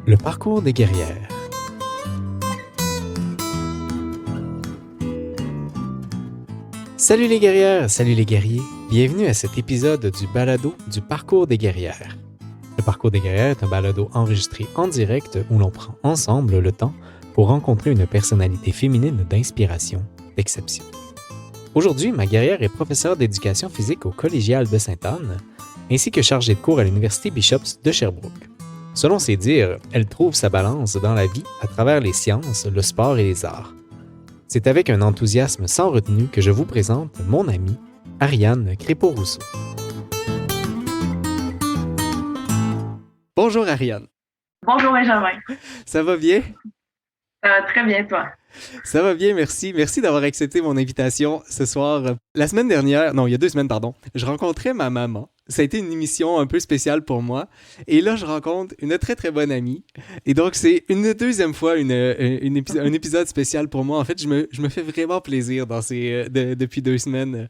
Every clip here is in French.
Le parcours des guerrières. Salut les guerrières, salut les guerriers. Bienvenue à cet épisode du balado du parcours des guerrières. Le parcours des guerrières est un balado enregistré en direct où l'on prend ensemble le temps pour rencontrer une personnalité féminine d'inspiration, d'exception. Aujourd'hui, ma guerrière est professeure d'éducation physique au Collégial de Sainte-Anne, ainsi que chargée de cours à l'Université Bishop's de Sherbrooke. Selon ses dires, elle trouve sa balance dans la vie à travers les sciences, le sport et les arts. C'est avec un enthousiasme sans retenue que je vous présente mon amie, Ariane Crépeau-Rousseau. Bonjour Ariane. Bonjour Benjamin. Ça va bien? Ça va très bien, toi? Ça va bien, merci. Merci d'avoir accepté mon invitation ce soir. La semaine dernière, non, il y a 2 semaines, pardon, je rencontrais ma maman. Ça a été une émission un peu spéciale pour moi. Et là, je rencontre une très, très bonne amie. Et donc, c'est une deuxième fois un épisode spécial pour moi. En fait, je me fais vraiment plaisir depuis 2 semaines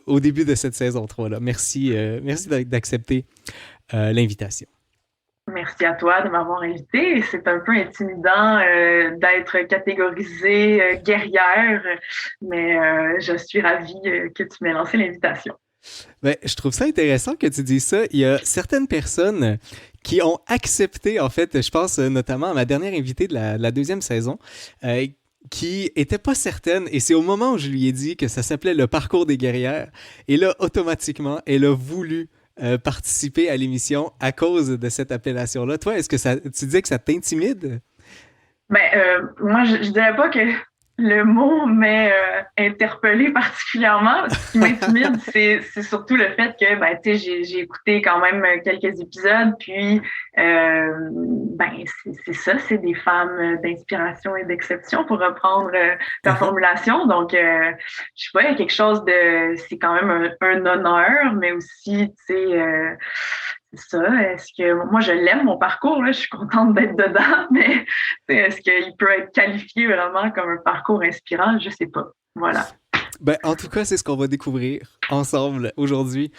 au début de cette saison 3 là. Merci d'accepter l'invitation. Merci à toi de m'avoir invité. C'est un peu intimidant d'être catégorisée guerrière, mais je suis ravie que tu m'aies lancé l'invitation. Ben, je trouve ça intéressant que tu dises ça. Il y a certaines personnes qui ont accepté, en fait, je pense notamment à ma dernière invitée de la deuxième saison, qui n'était pas certaine, et c'est au moment où je lui ai dit que ça s'appelait le parcours des guerrières, et là, automatiquement, elle a voulu participer à l'émission à cause de cette appellation-là. Toi, est-ce que tu disais que ça t'intimide? Moi, je dirais pas que le mot m'est interpellée particulièrement. Ce qui m'intimide, c'est surtout le fait que, tu sais, j'ai écouté quand même quelques épisodes, puis, c'est ça, c'est des femmes d'inspiration et d'exception, pour reprendre ta formulation. Donc, je sais pas, il y a quelque chose c'est quand même un honneur, mais aussi, tu sais, c'est ça. Est-ce que moi je l'aime mon parcours là, je suis contente d'être dedans, mais est-ce qu'il peut être qualifié vraiment comme un parcours inspirant? Je sais pas. Voilà. Ben, en tout cas, c'est ce qu'on va découvrir ensemble aujourd'hui.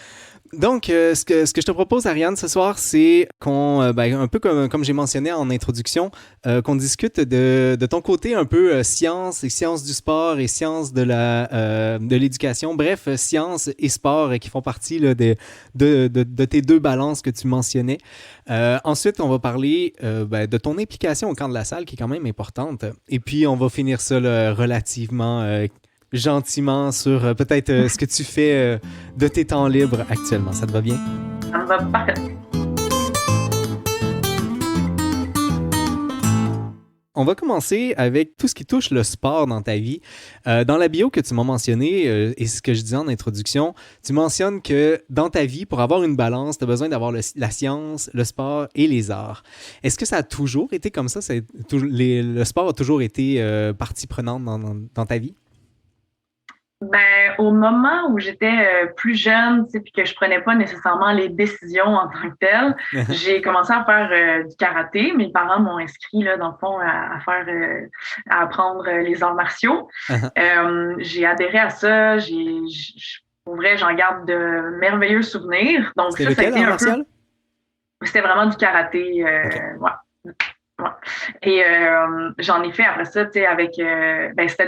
Donc, ce que je te propose, Ariane, ce soir, c'est qu'on, un peu comme j'ai mentionné en introduction, qu'on discute de ton côté un peu sciences et sciences du sport et sciences de l'éducation. Bref, sciences et sport qui font partie là, de tes 2 balances que tu mentionnais. Ensuite, on va parler de ton implication au camp de la salle, qui est quand même importante. Et puis, on va finir ça là, relativement gentiment sur peut-être ce que tu fais de tes temps libres actuellement. Ça te va bien? Ça me va parfait. On va commencer avec tout ce qui touche le sport dans ta vie. Dans la bio que tu m'as mentionné et ce que je disais en introduction, tu mentionnes que dans ta vie, pour avoir une balance, tu as besoin d'avoir la science, le sport et les arts. Est-ce que ça a toujours été comme ça? Le sport a toujours été partie prenante dans ta vie? Au moment où j'étais plus jeune, tu sais, puis que je prenais pas nécessairement les décisions en tant que telles, j'ai commencé à faire du karaté. Mes parents m'ont inscrit là, dans le fond, à apprendre les arts martiaux. J'ai adhéré à ça. Pour vrai, j'en garde de merveilleux souvenirs. Donc C'était ça a lequel, été art un peu. martial? C'était vraiment du karaté. OK. Ouais. Ouais. Et j'en ai fait après ça, tu sais,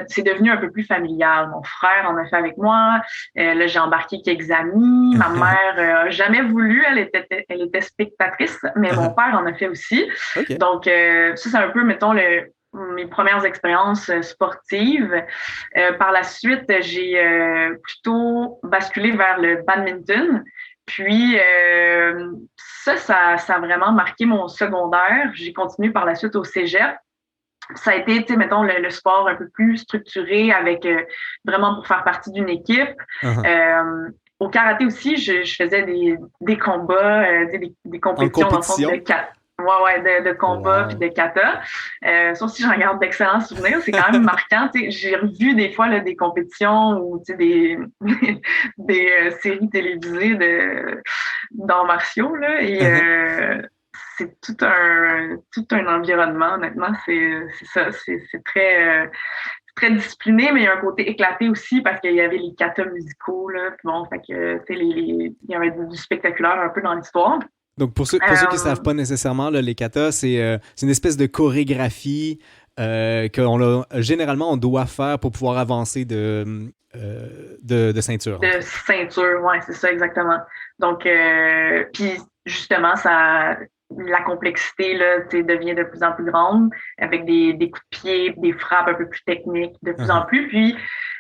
c'est devenu un peu plus familial. Mon frère en a fait avec moi. Là, j'ai embarqué quelques amis. Ma mère a jamais voulu, elle était spectatrice, mais mon père en a fait aussi. OK. Donc, ça, c'est un peu, mettons, mes premières expériences sportives. Par la suite, j'ai plutôt basculé vers le badminton. Puis, ça a vraiment marqué mon secondaire. J'ai continué par la suite au cégep. Ça a été, tu sais, mettons, le sport un peu plus structuré avec vraiment pour faire partie d'une équipe. Au karaté aussi, je faisais des combats, des En compétitions dans le fond compétition? de kata. De combat puis Wow. de kata. Ça aussi, j'en garde d'excellents souvenirs. C'est quand même marquant. Tu sais, j'ai revu des fois là, des compétitions ou tu sais, des séries télévisées d'arts martiaux. Là, et c'est tout un environnement, honnêtement. C'est ça. C'est très discipliné, mais il y a un côté éclaté aussi parce qu'il y avait les katas musicaux. Là, puis bon, fait que, tu sais, il y avait du spectaculaire un peu dans l'histoire. Donc, pour ceux qui ne Euh, savent pas nécessairement, là, les katas, c'est une espèce de chorégraphie généralement, on doit faire pour pouvoir avancer de ceinture, de entre autres. ceinture, ouais, c'est ça exactement. Donc, puis justement, la complexité là, devient de plus en plus grande avec des coups de pied, des frappes un peu plus techniques de plus en Uh-huh. plus. Puis,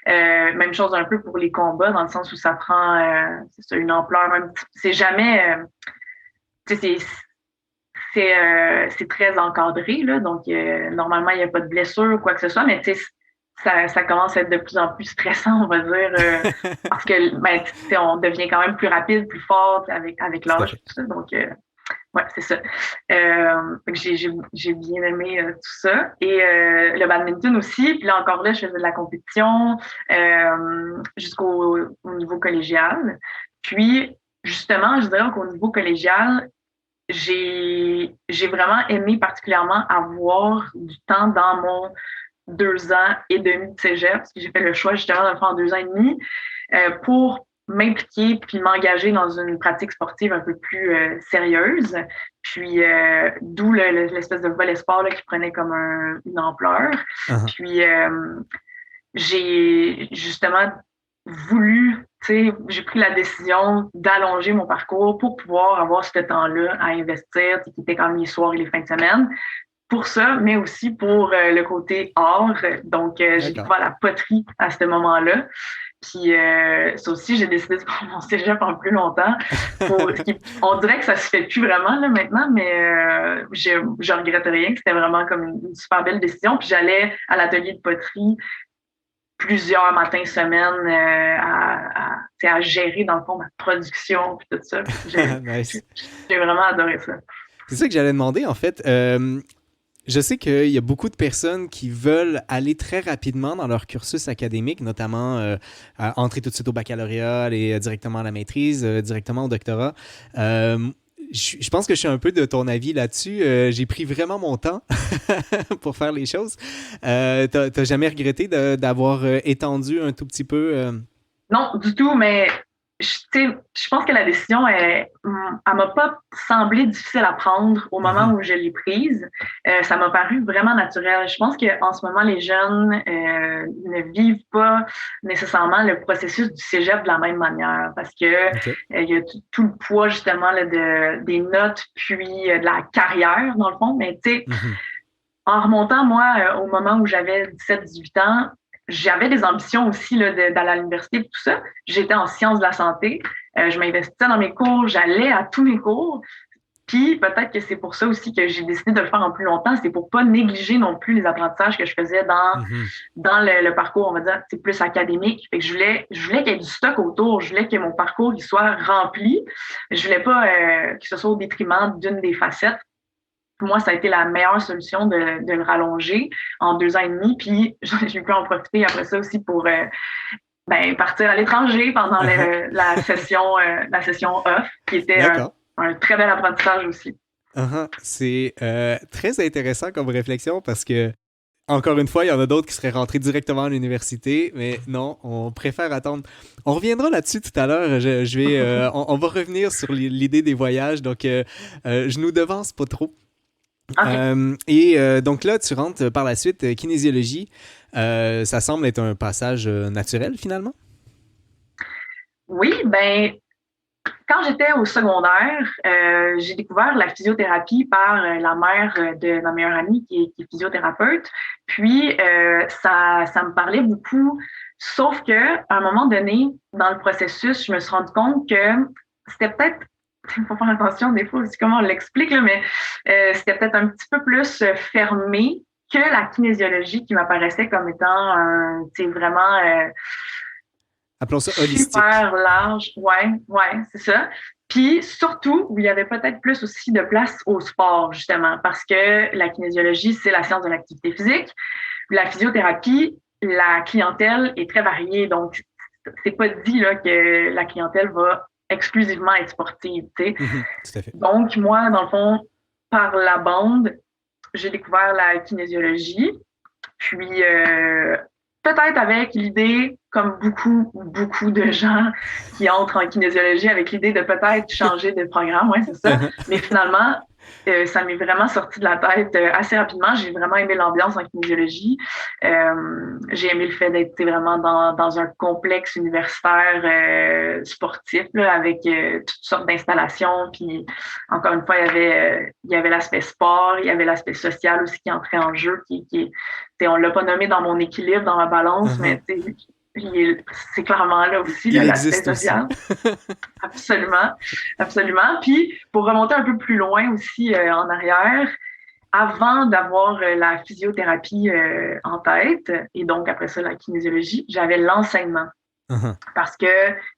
même chose un peu pour les combats, dans le sens où ça prend c'est ça, une ampleur. C'est jamais, tu sais, c'est très encadré, là, donc normalement, il n'y a pas de blessure ou quoi que ce soit, mais ça commence à être de plus en plus stressant, on va dire, parce que ben, on devient quand même plus rapide, plus fort avec Tout à l'âge, fait. tout ça. Donc, ouais, c'est ça. J'ai bien aimé tout ça. Et le badminton aussi. Puis là, encore là, je faisais de la compétition jusqu'au au niveau collégial. Puis, justement, je dirais qu'au niveau collégial, j'ai vraiment aimé particulièrement avoir du temps dans mon 2 ans et demi de cégep, parce que j'ai fait le choix justement de le faire en 2 ans et demi, pour m'impliquer puis m'engager dans une pratique sportive un peu plus sérieuse. Puis d'où l'espèce de volley sport là, qui prenait comme une ampleur. Uh-huh. Puis j'ai justement voulu, tu sais, j'ai pris la décision d'allonger mon parcours pour pouvoir avoir ce temps-là à investir, qui était quand même les soirs et les fins de semaine. Pour ça, mais aussi pour le côté art. Donc, j'ai D'accord. découvert la poterie à ce moment-là. Puis, ça aussi, j'ai décidé de faire mon cégep en plus longtemps. On dirait que ça se fait plus vraiment là, maintenant, mais je regrette rien. C'était vraiment comme une super belle décision. Puis, j'allais à l'atelier de poterie plusieurs matins, semaines à gérer, dans le fond, ma production puis tout ça. Nice. J'ai vraiment adoré ça. C'est ça que j'allais demander, en fait. Je sais qu'il y a beaucoup de personnes qui veulent aller très rapidement dans leur cursus académique, notamment entrer tout de suite au baccalauréat, aller directement à la maîtrise, directement au doctorat. Euh, je pense que je suis un peu de ton avis là-dessus. J'ai pris vraiment mon temps pour faire les choses. T'as jamais regretté d'avoir étendu un tout petit peu Non, du tout, mais je pense que la décision, elle m'a pas semblé difficile à prendre au moment Mhm. où je l'ai prise. Ça m'a paru vraiment naturel. Je pense qu'en ce moment, les jeunes ne vivent pas nécessairement le processus du cégep de la même manière parce que OK. il y a tout le poids justement là, des notes puis de la carrière dans le fond. Mais tu sais, Mhm. en remontant, moi, au moment où j'avais 17, 18 ans, j'avais des ambitions aussi là, d'aller à l'université et tout ça. J'étais en sciences de la santé. Je m'investissais dans mes cours, j'allais à tous mes cours. Puis peut-être que c'est pour ça aussi que j'ai décidé de le faire en plus longtemps. C'est pour pas négliger non plus les apprentissages que je faisais Mhm. dans le parcours, on va dire, c'est plus académique. Fait que je voulais qu'il y ait du stock autour. Je voulais que mon parcours il soit rempli. Je voulais pas que ce soit au détriment d'une des facettes. Moi, ça a été la meilleure solution de le rallonger en 2 ans et demi. Puis, j'ai pu en profiter après ça aussi pour ben, partir à l'étranger pendant Uh-huh. la session off, qui était D'accord. un très bel apprentissage aussi. Uh-huh. C'est très intéressant comme réflexion parce que, encore une fois, il y en a d'autres qui seraient rentrés directement à l'université, mais non, on préfère attendre. On reviendra là-dessus tout à l'heure. On va revenir sur l'idée des voyages, donc je nous devance pas trop. OK. Donc là, tu rentres par la suite kinésiologie. Ça semble être un passage naturel finalement. Oui, ben, quand j'étais au secondaire, j'ai découvert la physiothérapie par la mère de ma meilleure amie qui est physiothérapeute. Puis, ça me parlait beaucoup. Sauf que, à un moment donné, dans le processus, je me suis rendu compte que c'était peut-être, il faut faire attention des fois aussi comment on l'explique, là, mais c'était peut-être un petit peu plus fermé que la kinésiologie qui m'apparaissait comme étant vraiment Appelons ça holistique. super large. Ouais, ouais, c'est ça. Puis surtout, où il y avait peut-être plus aussi de place au sport, justement, parce que la kinésiologie, c'est la science de l'activité physique. La physiothérapie, la clientèle est très variée. Donc, c'est pas dit là, que la clientèle va exclusivement être sportive. Tu sais. Mhm. Tout à fait. Donc, moi, dans le fond, par la bande, j'ai découvert la kinésiologie. Puis, peut-être avec l'idée comme beaucoup de gens qui entrent en kinésiologie avec l'idée de peut-être changer de programme, ouais, c'est ça. Mais finalement, ça m'est vraiment sorti de la tête assez rapidement. J'ai vraiment aimé l'ambiance en kinésiologie. J'ai aimé le fait d'être vraiment dans un complexe universitaire sportif là, avec toutes sortes d'installations. Puis encore une fois, il y avait l'aspect sport, il y avait l'aspect social aussi qui entrait en jeu. On l'a pas nommé dans mon équilibre, dans ma balance, mais c'est clairement là aussi Il l'aspect existe aussi. social. Absolument, absolument. Puis, pour remonter un peu plus loin aussi en arrière, avant d'avoir la physiothérapie en tête, et donc après ça, la kinésiologie, j'avais l'enseignement. Parce que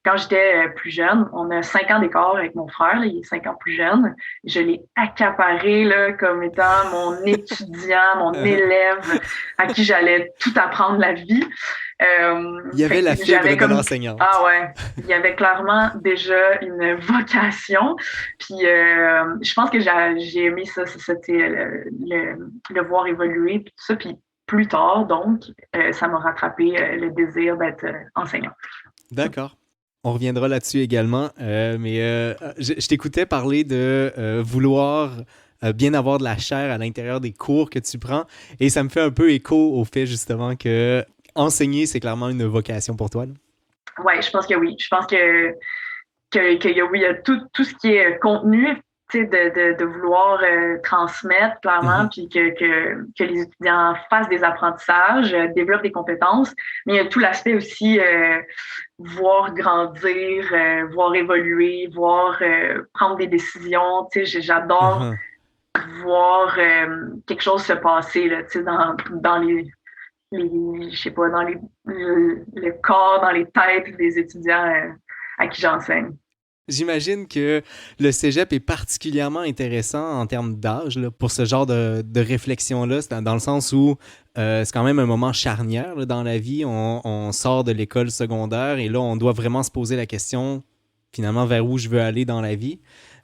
quand j'étais plus jeune, on a 5 ans d'écart avec mon frère, là, il est 5 ans plus jeune. Je l'ai accaparé là, comme étant mon étudiant, mon élève à qui j'allais tout apprendre la vie. Il y avait la fibre de l'enseignante. Ah ouais, il y avait clairement déjà une vocation. Puis je pense que j'ai aimé ça, c'était le voir évoluer, puis tout ça. Puis plus tard, donc, ça m'a rattrapé le désir d'être enseignant. D'accord. On reviendra là-dessus également, mais je t'écoutais parler de vouloir bien avoir de la chair à l'intérieur des cours que tu prends, et ça me fait un peu écho au fait justement que enseigner, c'est clairement une vocation pour toi. Oui, je pense que oui. Je pense oui, il y a tout ce qui est contenu, de vouloir transmettre clairement, puis que les étudiants fassent des apprentissages, développent des compétences, mais il y a tout l'aspect aussi voir grandir, voir évoluer, voir prendre des décisions. J'adore voir quelque chose se passer là, dans je sais pas, dans le corps, dans les têtes des étudiants à qui j'enseigne. J'imagine que le cégep est particulièrement intéressant en termes d'âge là, pour ce genre de réflexion-là, dans le sens où c'est quand même un moment charnière là, dans la vie. On sort de l'école secondaire et là, on doit vraiment se poser la question, finalement, vers où je veux aller dans la vie.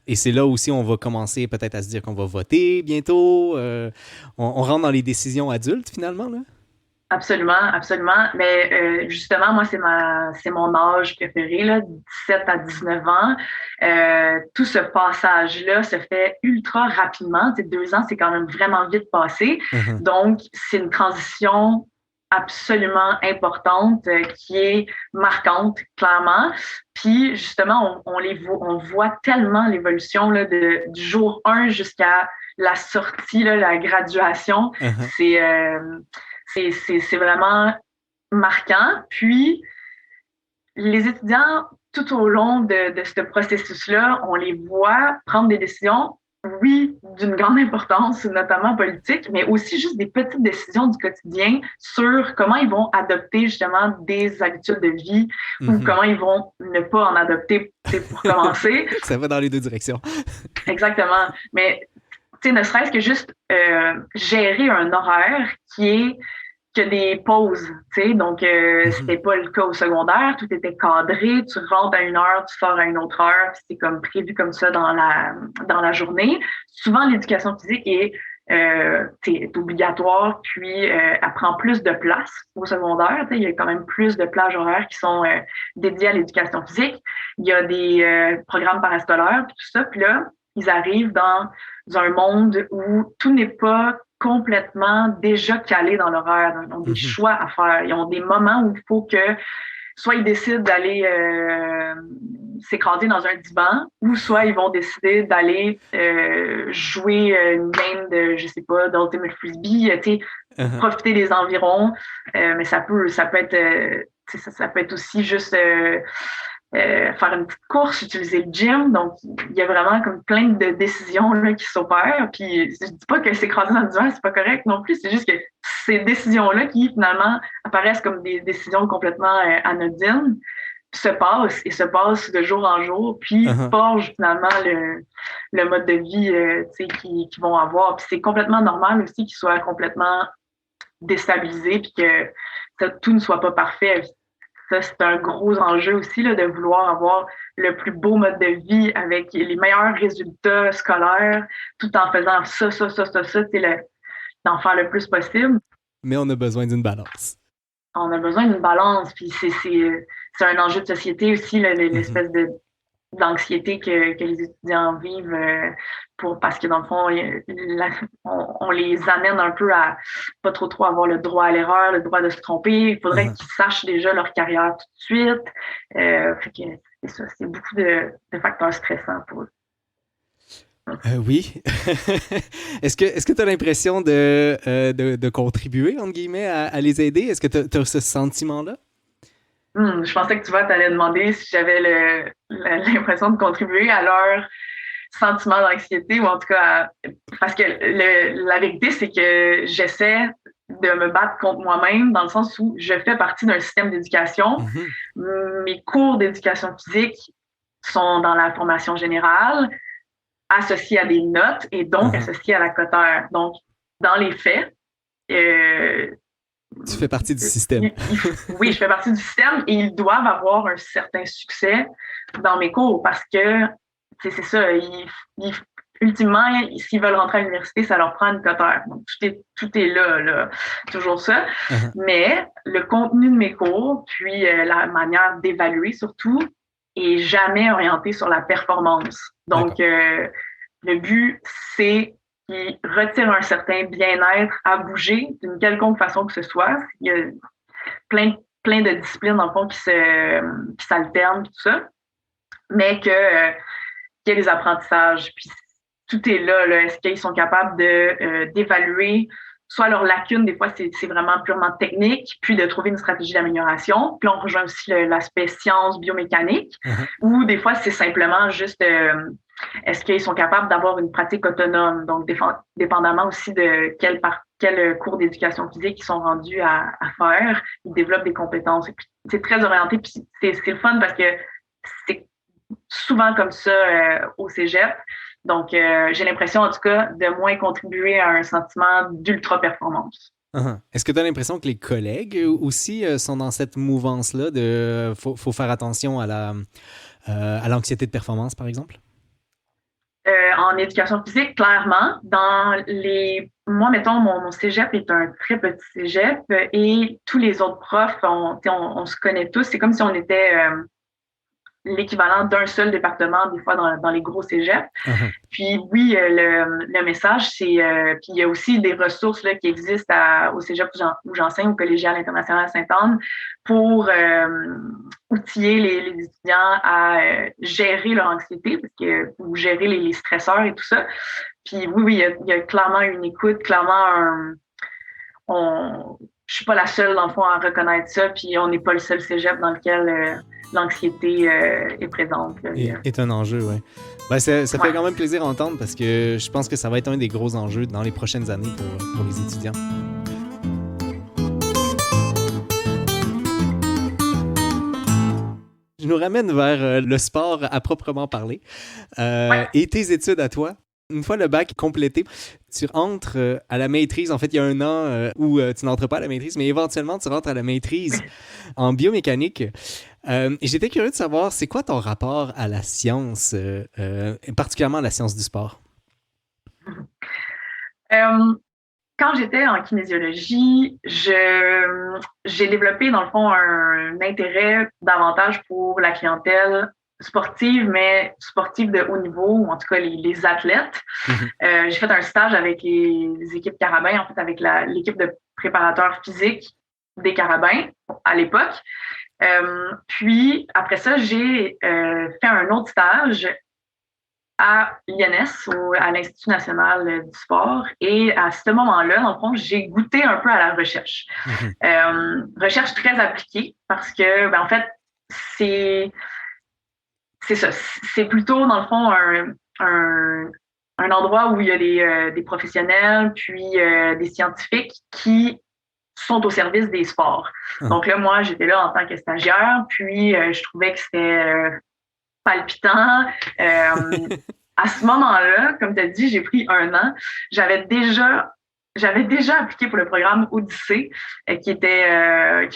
Et c'est là aussi on va commencer peut-être à se dire qu'on va voter bientôt. On rentre dans les décisions adultes, finalement, là. Absolument, absolument. Mais justement, moi, c'est mon âge préféré, là, 17 à 19 ans. Tout ce passage-là se fait ultra rapidement. 2 ans, c'est quand même vraiment vite passé. Donc, c'est une transition absolument importante qui est marquante, clairement. Puis, justement, on voit tellement l'évolution là, du jour 1 jusqu'à la sortie, là, la graduation. C'est c'est vraiment marquant. Puis, les étudiants, tout au long de ce processus-là, on les voit prendre des décisions, oui, d'une grande importance, notamment politique, mais aussi juste des petites décisions du quotidien sur comment ils vont adopter justement des habitudes de vie ou comment ils vont ne pas en adopter pour commencer. Ça va dans les deux directions. Exactement. Mais ne serait-ce que juste gérer un horaire qui a des pauses, donc c'était pas le cas au secondaire, tout était cadré, tu rentres à 1 heure, tu sors à une autre heure, puis c'est comme prévu comme ça dans la journée. Souvent, l'éducation physique est obligatoire, puis elle prend plus de place au secondaire. Il y a quand même plus de plages horaires qui sont dédiées à l'éducation physique. Il y a des programmes parascolaires, puis tout ça, puis là, ils arrivent dans un monde où tout n'est pas complètement déjà calés dans l'horaire. Ils ont des choix à faire. Ils ont des moments où il faut que soit ils décident d'aller s'écraser dans un divan, ou soit ils vont décider d'aller jouer une game de, je sais pas, d'Ultimate Frisbee, profiter des environs. Mais ça peut être ça peut être aussi juste faire une petite course, utiliser le gym. Donc, il y a vraiment comme plein de décisions là, qui s'opèrent. Puis, je dis pas que s'écraser dans le divan, c'est pas correct non plus. C'est juste que ces décisions-là qui, finalement, apparaissent comme des décisions complètement anodines, se passent de jour en jour, puis forgent finalement le mode de vie qu'ils vont avoir. Puis c'est complètement normal aussi qu'ils soient complètement déstabilisés, puis que tout ne soit pas parfait. Ça, c'est un gros enjeu aussi là, de vouloir avoir le plus beau mode de vie avec les meilleurs résultats scolaires, tout en faisant ça, d'en faire le plus possible. Mais on a besoin d'une balance. on a besoin d'une balance. Puis c'est un enjeu de société aussi, là, Mhm. l'espèce d'anxiété que les étudiants vivent parce que dans le fond, on les amène un peu à pas trop avoir le droit à l'erreur, le droit de se tromper. Il faudrait Mhm. qu'ils sachent déjà leur carrière tout de suite. Fait que c'est ça, c'est beaucoup de facteurs stressants pour eux. Oui. Est-ce que tu as l'impression de contribuer, entre guillemets, à les aider? Est-ce que tu as ce sentiment-là? Je pensais que tu allais demander si j'avais l'impression de contribuer à leur sentiment d'anxiété ou en tout cas parce que la vérité c'est que j'essaie de me battre contre moi-même dans le sens où je fais partie d'un système d'éducation. Mhm. Mes cours d'éducation physique sont dans la formation générale, associés à des notes et donc Mhm. associés à la coteur. Donc, dans les faits, euh, Tu fais partie du système. oui, je fais partie du système et ils doivent avoir un certain succès dans mes cours parce que c'est ça, ultimement, s'ils veulent rentrer à l'université, ça leur prend une coteur. Donc, tout est là, toujours ça. Mhm. Mais le contenu de mes cours, puis la manière d'évaluer surtout, est jamais orienté sur la performance. Donc, D'accord. le but, c'est qu'ils retirent un certain bien-être à bouger d'une quelconque façon que ce soit. Il y a plein de disciplines, dans le fond, qui s'alternent, tout ça, mais qu'il y ait des apprentissages. Puis tout est là. Est-ce qu'ils sont capables d'évaluer soit leurs lacunes, des fois c'est vraiment purement technique, puis de trouver une stratégie d'amélioration. Puis on rejoint aussi l'aspect science, biomécanique, Mhm. ou des fois c'est simplement juste est-ce qu'ils sont capables d'avoir une pratique autonome, donc dépendamment aussi de quel cours d'éducation physique ils sont rendus à faire, ils développent des compétences. Et puis, c'est très orienté, puis c'est le fun parce que c'est souvent comme ça au cégep. Donc, j'ai l'impression, en tout cas, de moins contribuer à un sentiment d'ultra-performance. Mhm. Est-ce que tu as l'impression que les collègues aussi sont dans cette mouvance-là de faut faire attention à l'anxiété de performance, par exemple? En éducation physique, clairement, moi, mettons, mon cégep est un très petit cégep et tous les autres profs, on se connaît tous. C'est comme si on était l'équivalent d'un seul département, des fois, dans les gros cégeps. Mhm. Puis oui, le message, c'est puis il y a aussi des ressources là, qui existent au Cégep où j'enseigne au Collégial international à Sainte-Anne pour outiller les étudiants à gérer leur anxiété ou gérer les stresseurs et tout ça. Puis oui, il y a clairement une écoute, clairement je suis pas la seule, dans le fond, à reconnaître ça, puis on n'est pas le seul cégep dans lequel l'anxiété est présente. Là. Est un enjeu, oui. Ben, ça fait Ouais. quand même plaisir à entendre parce que je pense que ça va être un des gros enjeux dans les prochaines années pour les étudiants. Je nous ramène vers le sport à proprement parler Ouais. et tes études à toi. Une fois le bac complété, tu rentres à la maîtrise. En fait, il y a un an où tu n'entres pas à la maîtrise, mais éventuellement, tu rentres à la maîtrise en biomécanique. Et j'étais curieux de savoir, c'est quoi ton rapport à la science, particulièrement à la science du sport? Euh, Quand j'étais en kinésiologie, j'ai développé, dans le fond, un intérêt davantage pour la clientèle sportive, mais sportive de haut niveau, ou en tout cas les athlètes. Mhm. J'ai fait un stage avec les équipes Carabins, en fait, avec l'équipe de préparateurs physiques des Carabins à l'époque. Puis, après ça, j'ai fait un autre stage à l'INS, à l'Institut national du sport. Et à ce moment-là, dans le fond, j'ai goûté un peu à la recherche. Mhm. Recherche très appliquée parce que, en fait, c'est c'est ça. C'est plutôt, dans le fond, un, un endroit où il y a des professionnels, puis des scientifiques qui sont au service des sports. Mhm. Donc là, moi, j'étais là en tant que stagiaire, puis je trouvais que c'était palpitant. À ce moment-là, comme tu as dit, j'ai pris un an. J'avais déjà j'avais déjà appliqué pour le programme Odyssée, qui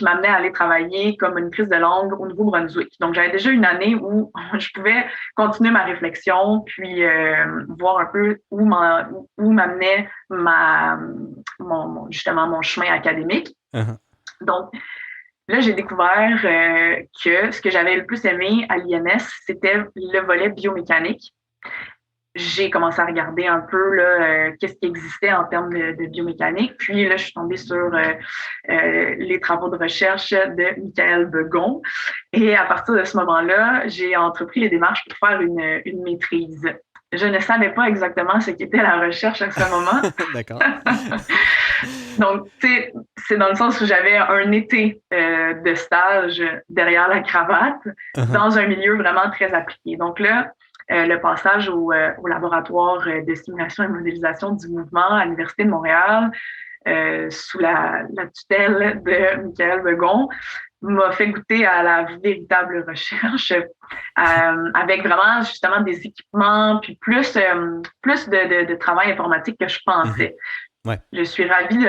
m'amenait à aller travailler comme une prise de langue au Nouveau-Brunswick. Donc, j'avais déjà une année où je pouvais continuer ma réflexion, puis voir un peu où m'amenait justement mon chemin académique. Mhm. Donc, Là, j'ai découvert que ce que j'avais le plus aimé à l'INS, c'était le volet biomécanique. J'ai commencé à regarder un peu là, qu'est-ce qui existait en termes de biomécanique. Puis là, je suis tombée sur les travaux de recherche de Michael Begon. Et à partir de ce moment-là, j'ai entrepris les démarches pour faire une maîtrise. Je ne savais pas exactement ce qu'était la recherche à ce moment. D'accord. Donc, tu sais, c'est dans le sens où j'avais un été de stage derrière la cravate Uh-huh. dans un milieu vraiment très appliqué. Donc là, le passage au laboratoire de simulation et modélisation du mouvement à l'Université de Montréal, sous la tutelle de Michael Begon, m'a fait goûter à la véritable recherche, avec vraiment justement des équipements, puis plus de travail informatique que je Mhm. pensais. Ouais. Je suis ravie de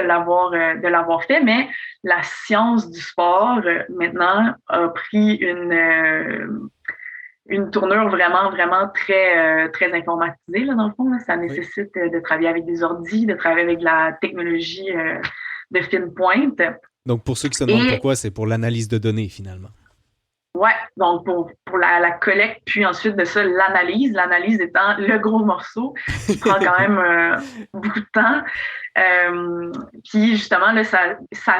l'avoir fait, mais la science du sport maintenant a pris une tournure vraiment, vraiment très informatisée, là, dans le fond. Là. Ça Oui. nécessite de travailler avec des ordis, de travailler avec de la technologie de fine pointe. Donc, pour ceux qui se demandent Et pourquoi, c'est pour l'analyse de données, finalement. ouais, donc pour la collecte, puis ensuite de ça, l'analyse. L'analyse étant le gros morceau qui prend quand même beaucoup de temps. Puis justement, là,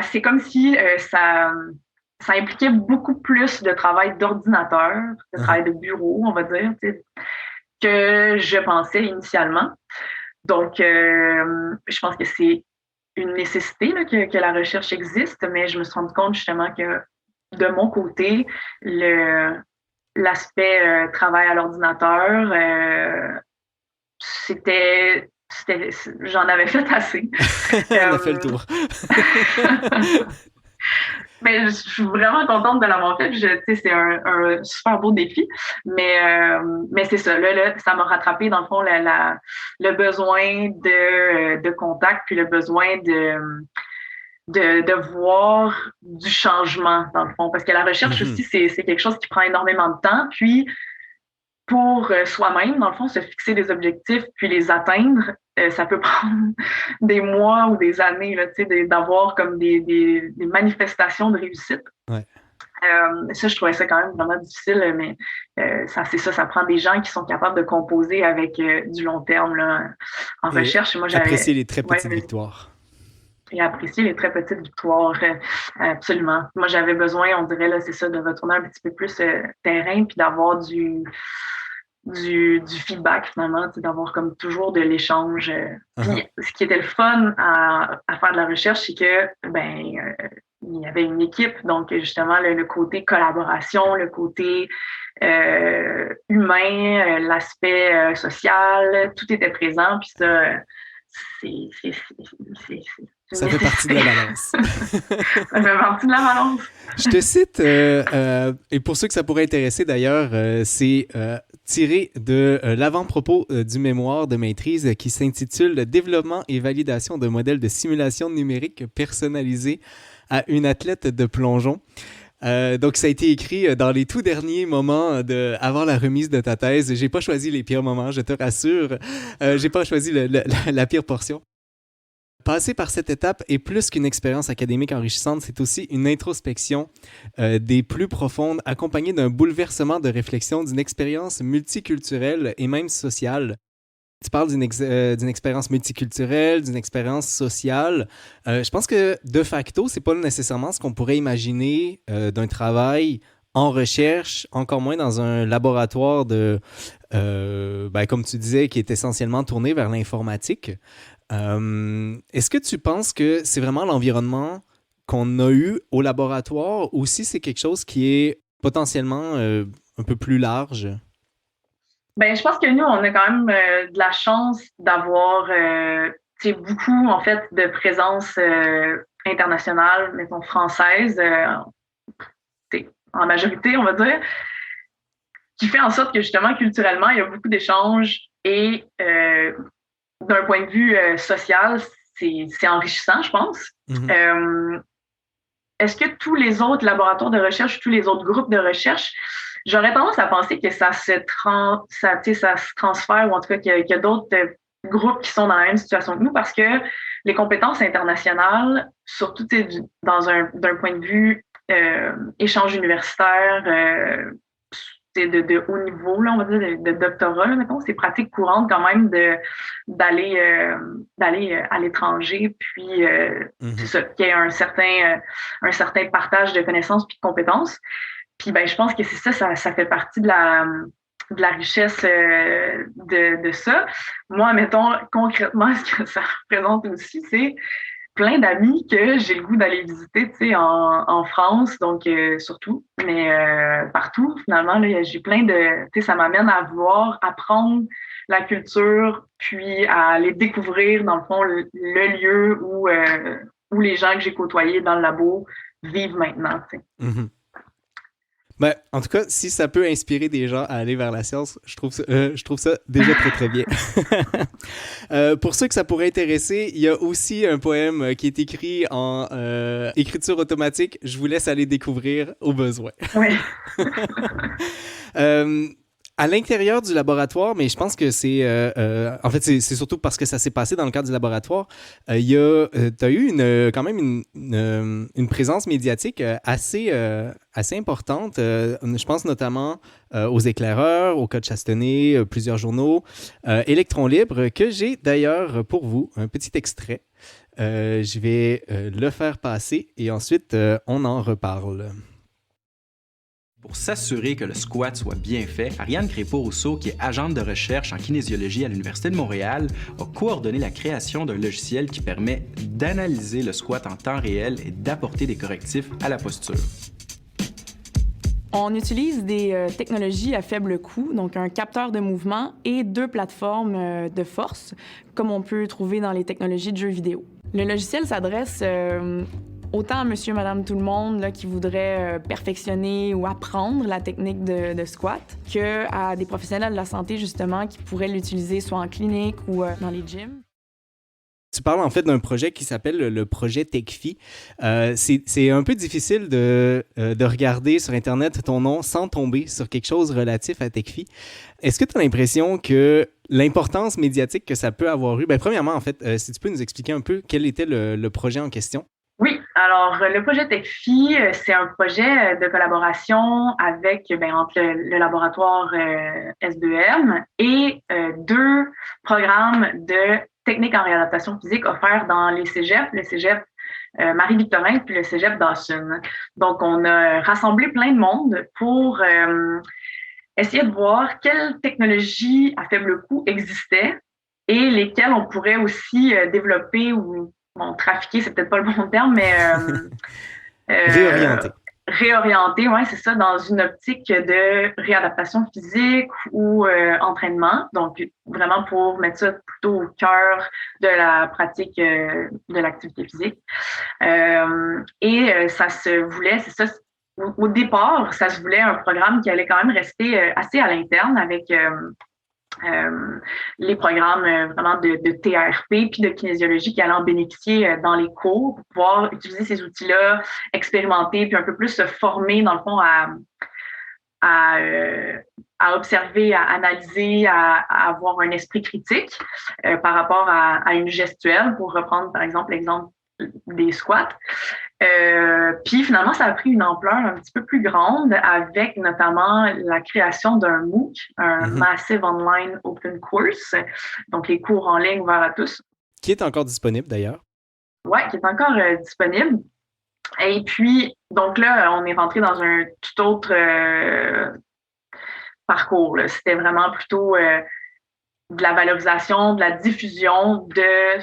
c'est comme si ça impliquait beaucoup plus de travail d'ordinateur, de Uh-huh. travail de bureau, on va dire, que je pensais initialement. Donc, je pense que c'est une nécessité là, que la recherche existe, mais je me suis rendu compte justement que de mon côté, l'aspect travail à l'ordinateur, j'en avais fait assez. On a fait le Euh, tour. Mais je suis vraiment contente de l'avoir fait. C'est un super beau défi. Mais c'est ça. Là, ça m'a rattrapé, dans le fond, le besoin de contact, puis le besoin de voir du changement, dans le fond. Parce que la recherche Mhm. aussi, c'est quelque chose qui prend énormément de temps. Puis, pour soi-même, dans le fond, se fixer des objectifs puis les atteindre, ça peut prendre des mois ou des années, là, d'avoir comme des manifestations de réussite. Ouais. Ça, je trouvais ça quand même vraiment difficile, mais c'est ça, ça prend des gens qui sont capables de composer avec du long terme là, en Et recherche. Moi, apprécier les très ouais, petites victoires. et apprécié les très petites victoires, absolument. Moi, j'avais besoin, on dirait, là, c'est ça, de retourner un petit peu plus terrain, puis d'avoir du feedback finalement, d'avoir comme toujours de l'échange. Uh-huh. Puis ce qui était le fun à faire de la recherche, c'est que il y avait une équipe, donc justement le côté collaboration, le côté humain, l'aspect social, tout était présent. Puis ça, c'est une Ça fait partie de nécessité. la balance. Ça fait partie de la balance. Je te cite, et pour ceux que ça pourrait intéresser d'ailleurs, c'est tiré de l'avant-propos du mémoire de maîtrise qui s'intitule Développement et validation de modèles de simulation numérique personnalisés à une athlète de plongeon. Donc, ça a été écrit dans les tout derniers moments avant la remise de ta thèse. J'ai pas choisi les pires moments, je te rassure. J'ai pas choisi la pire portion. Passer par cette étape est plus qu'une expérience académique enrichissante, c'est aussi une introspection des plus profondes, accompagnée d'un bouleversement de réflexion, d'une expérience multiculturelle et même sociale. Tu parles d'une expérience multiculturelle, d'une expérience sociale. Je pense que de facto, c'est pas nécessairement ce qu'on pourrait imaginer d'un travail en recherche, encore moins dans un laboratoire comme tu disais, qui est essentiellement tourné vers l'informatique. Est-ce que tu penses que c'est vraiment l'environnement qu'on a eu au laboratoire ou si c'est quelque chose qui est potentiellement un peu plus large? Ben, je pense que nous, on a quand même de la chance d'avoir beaucoup, en fait, de présence internationale, mettons française, en majorité, on va dire, qui fait en sorte que justement, culturellement, il y a beaucoup d'échanges et d'un point de vue social, c'est enrichissant, je pense. Mhm. Est-ce que tous les autres laboratoires de recherche, tous les autres groupes de recherche, j'aurais tendance à penser que ça se transfère ou en tout cas qu'il y a d'autres groupes qui sont dans la même situation que nous parce que les compétences internationales, surtout d'un point de vue échanges universitaires de haut niveau, là, on va dire, de doctorat, là, mettons. C'est pratique courante quand même d'aller à l'étranger, puis c'est ça, qu'il y ait un certain partage de connaissances puis de compétences. Puis ben, je pense que c'est ça fait partie de la richesse de ça. Moi, mettons, concrètement, ce que ça représente aussi, c'est plein d'amis que j'ai le goût d'aller visiter, tu sais, en France, donc surtout, mais partout, finalement, là, j'ai plein de, tu sais, ça m'amène à vouloir apprendre la culture, puis à aller découvrir, dans le fond, le lieu où les gens que j'ai côtoyés dans le labo vivent maintenant, tu sais. Mhm. Ben, en tout cas, si ça peut inspirer des gens à aller vers la science, je trouve ça déjà très, très bien. Pour ceux que ça pourrait intéresser, il y a aussi un poème qui est écrit en écriture automatique. Je vous laisse aller découvrir au besoin. Oui. À l'intérieur du laboratoire, mais je pense que en fait, c'est surtout parce que ça s'est passé dans le cadre du laboratoire. Tu as eu quand même une présence médiatique assez importante. Je pense notamment aux Éclaireurs, au Code Chastenay, plusieurs journaux, Électron Libre, que j'ai d'ailleurs pour vous un petit extrait. Je vais le faire passer et ensuite on en reparle. Pour s'assurer que le squat soit bien fait, Ariane Crépeau-Rousseau, qui est agente de recherche en kinésiologie à l'Université de Montréal, a coordonné la création d'un logiciel qui permet d'analyser le squat en temps réel et d'apporter des correctifs à la posture. On utilise des technologies à faible coût, donc un capteur de mouvement et 2 plateformes de force, comme on peut trouver dans les technologies de jeux vidéo. Le logiciel s'adresse autant à monsieur, madame, tout le monde là, qui voudrait perfectionner ou apprendre la technique de squat qu'à des professionnels de la santé, justement, qui pourraient l'utiliser soit en clinique ou dans les gyms. Tu parles en fait d'un projet qui s'appelle le projet TechFi. C'est un peu difficile de regarder sur Internet ton nom sans tomber sur quelque chose relatif à TechFi. Est-ce que tu as l'impression que l'importance médiatique que ça peut avoir eu... Ben, premièrement, en fait, si tu peux nous expliquer un peu quel était le projet en question. Oui, alors le projet TechFi, c'est un projet de collaboration avec entre le laboratoire S2M et 2 programmes de techniques en réadaptation physique offerts dans les cégeps, le cégep Marie-Victorin puis le cégep Dawson. Donc, on a rassemblé plein de monde pour essayer de voir quelles technologies à faible coût existaient et lesquelles on pourrait aussi développer ou trafiquer, c'est peut-être pas le bon terme, mais réorienter, ouais, c'est ça, dans une optique de réadaptation physique ou entraînement. Donc, vraiment pour mettre ça plutôt au cœur de la pratique de l'activité physique. Ça se voulait, c'est ça, au départ, ça se voulait un programme qui allait quand même rester assez à l'interne avec les programmes vraiment de TRP puis de kinésiologie qui allaient en bénéficier dans les cours pour pouvoir utiliser ces outils-là, expérimenter puis un peu plus se former dans le fond à observer, à analyser, à avoir un esprit critique par rapport à une gestuelle, pour reprendre par exemple l'exemple des squats. Puis finalement, ça a pris une ampleur un petit peu plus grande avec notamment la création d'un MOOC, un Massive Online Open Course, donc les cours en ligne ouverts à tous. Qui est encore disponible d'ailleurs. Oui, qui est encore disponible. Et puis, donc là, on est rentré dans un tout autre parcours. Là. C'était vraiment plutôt de la valorisation, de la diffusion de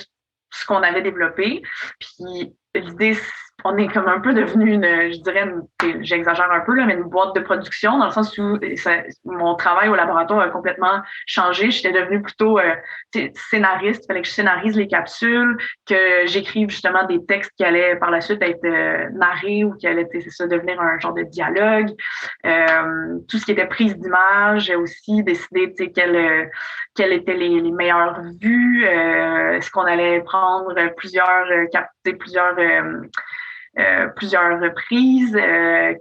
ce qu'on avait développé. Puis l'idée, on est comme un peu devenu j'exagère un peu, là, mais une boîte de production, dans le sens où mon travail au laboratoire a complètement changé. J'étais devenue plutôt scénariste. Il fallait que je scénarise les capsules, que j'écrive justement des textes qui allaient par la suite être narrés ou qui allaient devenir un genre de dialogue. Tout ce qui était prise d'image, j'ai aussi décidé quelles étaient les meilleures vues, est-ce qu'on allait prendre plusieurs reprises,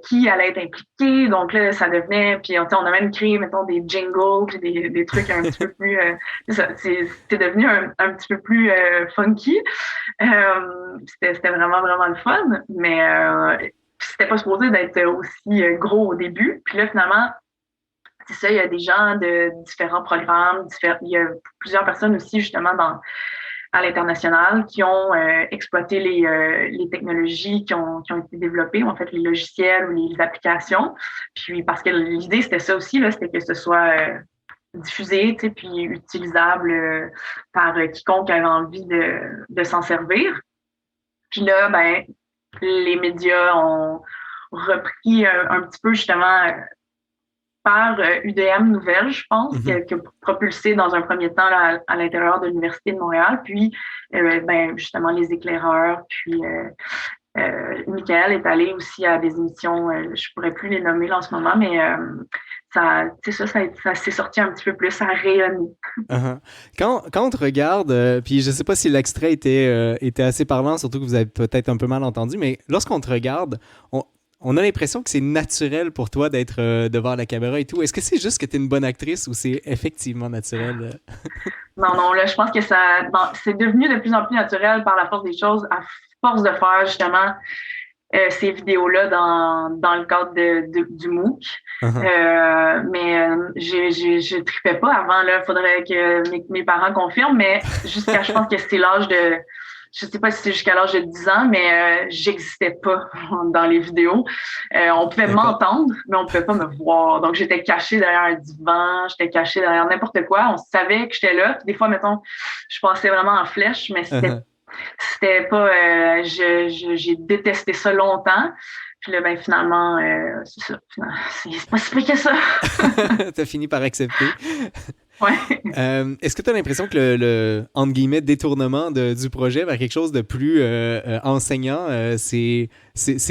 qui allait être impliqué. Donc là, ça devenait... Puis on a même créé, mettons, des jingles puis des trucs un petit peu plus... c'était devenu un petit peu plus funky. C'était vraiment, vraiment le fun. Mais c'était pas supposé d'être aussi gros au début. Puis là, finalement, c'est ça, il y a des gens de différents programmes, il y a plusieurs personnes aussi, justement, à l'international qui ont exploité les technologies qui ont été développées, en fait, les logiciels ou les applications. Puis, parce que l'idée, c'était ça aussi, là, c'était que ce soit diffusé, tu sais, puis utilisable par quiconque avait envie de s'en servir. Puis là, ben, les médias ont repris un petit peu, justement, par UDM Nouvelle, je pense, qui a propulsé dans un premier temps là, à l'intérieur de l'Université de Montréal, puis ben, justement les éclaireurs, puis Michael est allé aussi à des émissions, je pourrais plus les nommer là en ce moment, mais ça s'est sorti un petit peu plus, ça a rayonné. Quand on te regarde, puis je sais pas si l'extrait était assez parlant, surtout que vous avez peut-être un peu mal entendu, mais lorsqu'on te regarde, on a l'impression que c'est naturel pour toi d'être devant la caméra et tout. Est-ce que c'est juste que tu es une bonne actrice ou c'est effectivement naturel? Non, là, je pense que c'est devenu de plus en plus naturel par la force des choses, à force de faire justement ces vidéos-là dans le cadre du MOOC. Mais je tripais pas avant, là. Faudrait que mes parents confirment, mais jusqu'à, je pense que c'était l'âge de... Je sais pas si c'est jusqu'à l'âge de 10 ans, mais j'existais pas dans les vidéos. On pouvait m'entendre, mais on pouvait pas me voir. Donc, j'étais cachée derrière un divan, j'étais cachée derrière n'importe quoi. On savait que j'étais là. Puis des fois, mettons, je passais vraiment en flèche, mais c'était pas... j'ai détesté ça longtemps. Puis là, ben finalement, c'est ça. C'est pas si pire que ça. T'as fini par accepter. Ouais. Est-ce que tu as l'impression que le entre guillemets, détournement du projet vers quelque chose de plus enseignant, c'est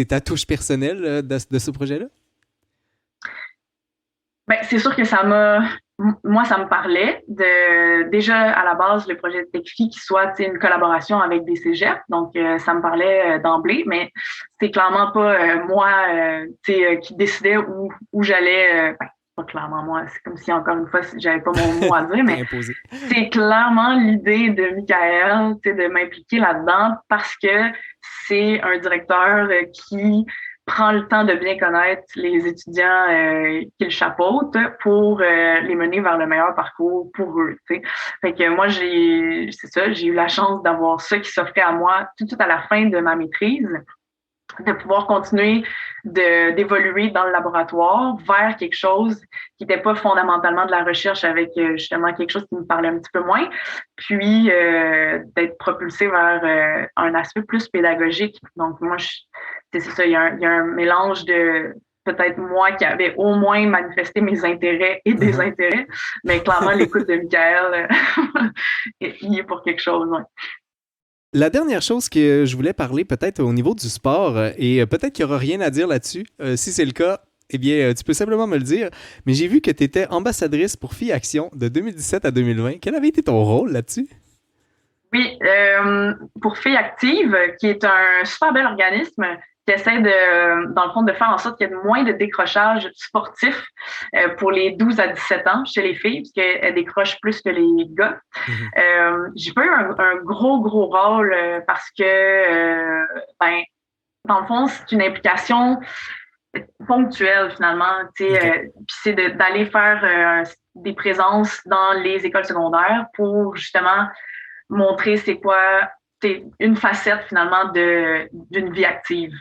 ta touche personnelle de ce projet-là? Ben, c'est sûr que moi, ça me parlait déjà à la base, le projet de TechFi qui soit une collaboration avec des cégeps. Donc, ça me parlait d'emblée, mais c'est clairement pas moi qui décidais où j'allais. Pas clairement moi, c'est comme si encore une fois j'avais pas mon mot à dire, mais c'est clairement l'idée de Michael, de m'impliquer là-dedans parce que c'est un directeur qui prend le temps de bien connaître les étudiants qu'il chapeaute pour les mener vers le meilleur parcours pour eux. T'sais. Fait que moi, j'ai eu la chance d'avoir ça qui s'offrait à moi tout à la fin de ma maîtrise, de pouvoir continuer d'évoluer dans le laboratoire vers quelque chose qui n'était pas fondamentalement de la recherche avec justement quelque chose qui me parlait un petit peu moins, puis d'être propulsé vers un aspect plus pédagogique. Donc moi, c'est ça, il y a un mélange de peut-être moi qui avait au moins manifesté mes intérêts et désintérêts, mais clairement l'écoute de Michael il est pour quelque chose. Ouais. La dernière chose que je voulais parler peut-être au niveau du sport, et peut-être qu'il n'y aura rien à dire là-dessus. Si c'est le cas, eh bien, tu peux simplement me le dire. Mais j'ai vu que tu étais ambassadrice pour Filles Action de 2017 à 2020. Quel avait été ton rôle là-dessus? Oui, pour Filles Actives, qui est un super bel organisme qui essaie dans le fond, de faire en sorte qu'il y ait moins de décrochage sportif pour les 12 à 17 ans chez les filles, parce qu'elles décrochent plus que les gars. J'ai pas eu un gros rôle parce que, dans le fond, c'est une implication ponctuelle, finalement. Puis c'est d'aller faire des présences dans les écoles secondaires pour, justement, montrer c'est quoi une facette, finalement, d'une vie active.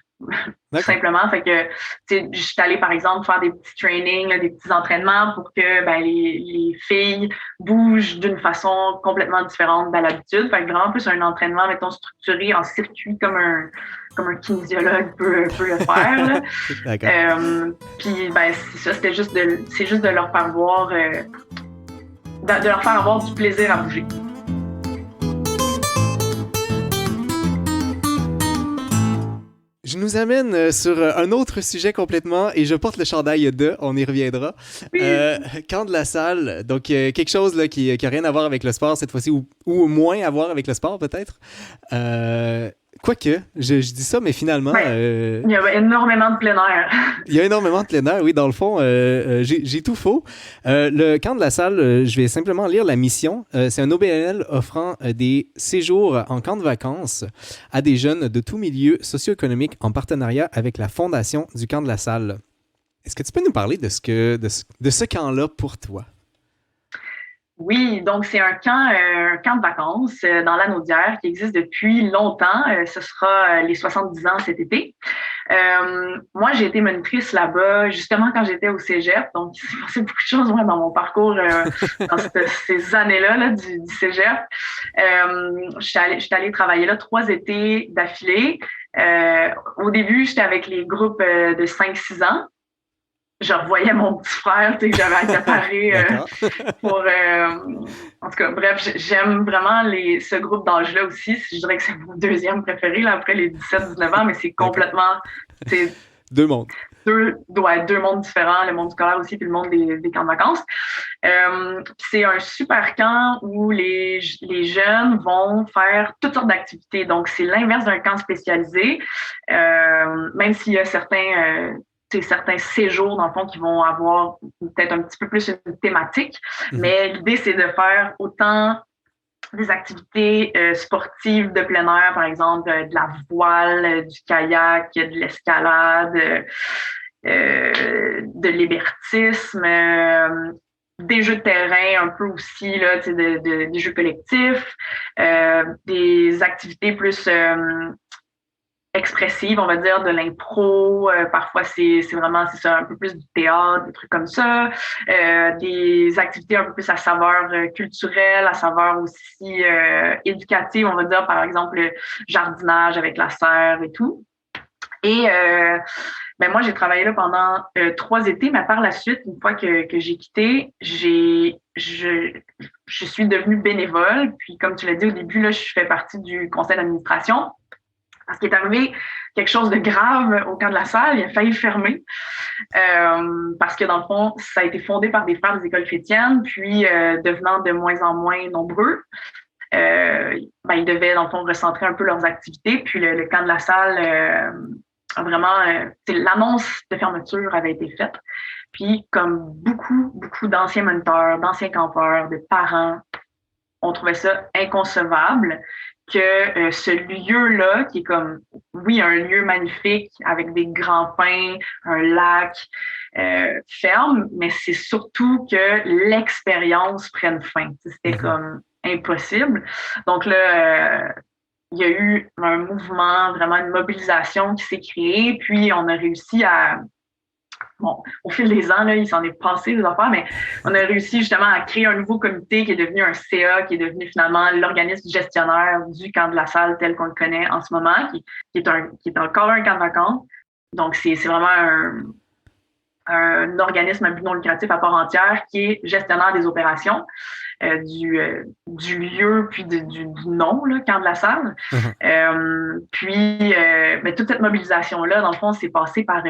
Tout simplement. Fait que, je suis allée, par exemple, faire des petits trainings, là, des petits entraînements pour que les filles bougent d'une façon complètement différente de l'habitude. Fait que vraiment plus un entraînement, mettons, structuré en circuit comme un kinésiologue peut le faire. Là. Puis, c'est ça, c'est juste de leur faire voir, de leur faire avoir du plaisir à bouger. Je nous amène sur un autre sujet complètement et je porte le chandail de, on y reviendra. Oui. Camp de la salle, donc quelque chose là, qui a rien à voir avec le sport cette fois-ci ou moins à voir avec le sport peut-être. Quoique, je dis ça, mais finalement... Ouais. Il y a énormément de plein air. Il y a énormément de plein air, oui. Dans le fond, j'ai tout faux. Le camp de la salle, je vais simplement lire la mission. C'est un OBNL offrant des séjours en camp de vacances à des jeunes de tout milieu socio-économique en partenariat avec la fondation du camp de la salle. Est-ce que tu peux nous parler de ce camp-là pour toi? Oui, donc c'est un camp de vacances dans l'Anaudière qui existe depuis longtemps. Ce sera les 70 ans cet été. Moi, j'ai été monitrice là-bas justement quand j'étais au cégep. Donc, il s'est passé beaucoup de choses moi, dans mon parcours dans ces années-là là, du cégep. Je suis allée travailler là 3 étés d'affilée. Au début, j'étais avec les groupes de 5-6 ans. Je revoyais mon petit frère, tu sais, que j'avais accaparé pour... en tout cas, bref, j'aime vraiment ce groupe d'âge-là aussi. Je dirais que c'est mon deuxième préféré, là, après les 17-19 ans, mais c'est complètement... Deux mondes. Deux mondes différents, le monde scolaire aussi, puis le monde des camps de vacances. C'est un super camp où les jeunes vont faire toutes sortes d'activités. Donc, c'est l'inverse d'un camp spécialisé, même s'il y a certains séjours, dans le fond, qui vont avoir peut-être un petit peu plus une thématique. Mais l'idée, c'est de faire autant des activités sportives de plein air, par exemple, de la voile, du kayak, de l'escalade, de l'hébertisme, des jeux de terrain un peu aussi, là, des jeux collectifs, des activités plus... expressive, on va dire, de l'impro. Parfois, c'est ça, un peu plus du théâtre, des trucs comme ça. Des activités un peu plus à saveur culturelle, à saveur aussi éducative, on va dire, par exemple, le jardinage avec la serre et tout. Et moi, j'ai travaillé là pendant 3 étés, mais par la suite, une fois que j'ai quitté, je suis devenue bénévole. Puis, comme tu l'as dit au début, là, je fais partie du conseil d'administration. Parce qu'il est arrivé quelque chose de grave au camp de la salle, il a failli fermer parce que dans le fond, ça a été fondé par des frères des écoles chrétiennes, puis devenant de moins en moins nombreux, ils devaient dans le fond recentrer un peu leurs activités, puis le camp de la salle a vraiment, l'annonce de fermeture avait été faite, puis comme beaucoup d'anciens moniteurs, d'anciens campeurs, de parents, on trouvait ça inconcevable que ce lieu-là, qui est comme, oui, un lieu magnifique avec des grands pins, un lac, ferme, mais c'est surtout que l'expérience prenne fin. C'était comme impossible. Donc là, il y a eu un mouvement, vraiment une mobilisation qui s'est créée, puis on a réussi à... Bon, au fil des ans, là, il s'en est passé des affaires, mais on a réussi justement à créer un nouveau comité qui est devenu un CA, qui est devenu finalement l'organisme gestionnaire du camp de la salle tel qu'on le connaît en ce moment, qui est encore un camp de vacances. Donc, c'est vraiment un organisme à but non lucratif à part entière qui est gestionnaire des opérations du lieu puis du nom, là, camp de la salle. Puis, toute cette mobilisation-là, dans le fond, c'est passé par...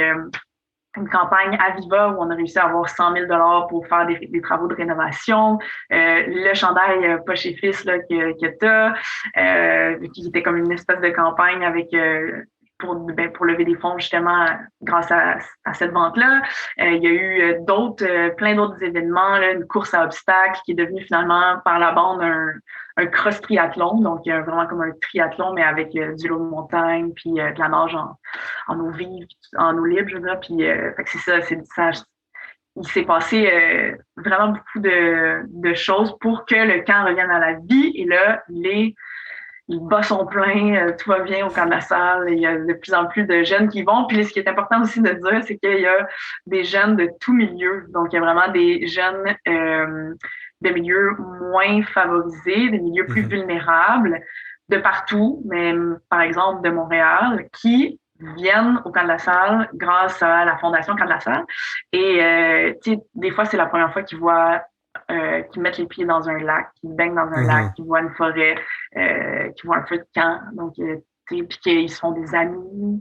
une campagne Aviva où on a réussi à avoir 100 000 $ pour faire des travaux de rénovation. Le chandail Poche et Fils là, que t'as, qui était comme une espèce de campagne avec pour lever des fonds justement grâce à cette vente-là. Il y a eu plein d'autres événements, là, une course à obstacles qui est devenue finalement par la bande un cross triathlon, donc vraiment comme un triathlon, mais avec du lot de montagne, puis de la nage en eau vive, en eau libre, je veux dire. Puis fait que c'est ça. Il s'est passé vraiment beaucoup de choses pour que le camp revienne à la vie. Et là, il bat son plein, tout va bien au camp de la salle. Il y a de plus en plus de jeunes qui vont. Puis ce qui est important aussi de dire, c'est qu'il y a des jeunes de tout milieu. Donc, il y a vraiment des jeunes de milieux moins favorisés, des milieux plus vulnérables, de partout, mais par exemple de Montréal, qui viennent au camp de la salle grâce à la Fondation Camp de la salle. Et des fois, c'est la première fois qu'ils voient qui mettent les pieds dans un lac, qui baignent dans un lac, qui voient une forêt, qui voient un feu de camp, donc puis qu'ils se font des amis,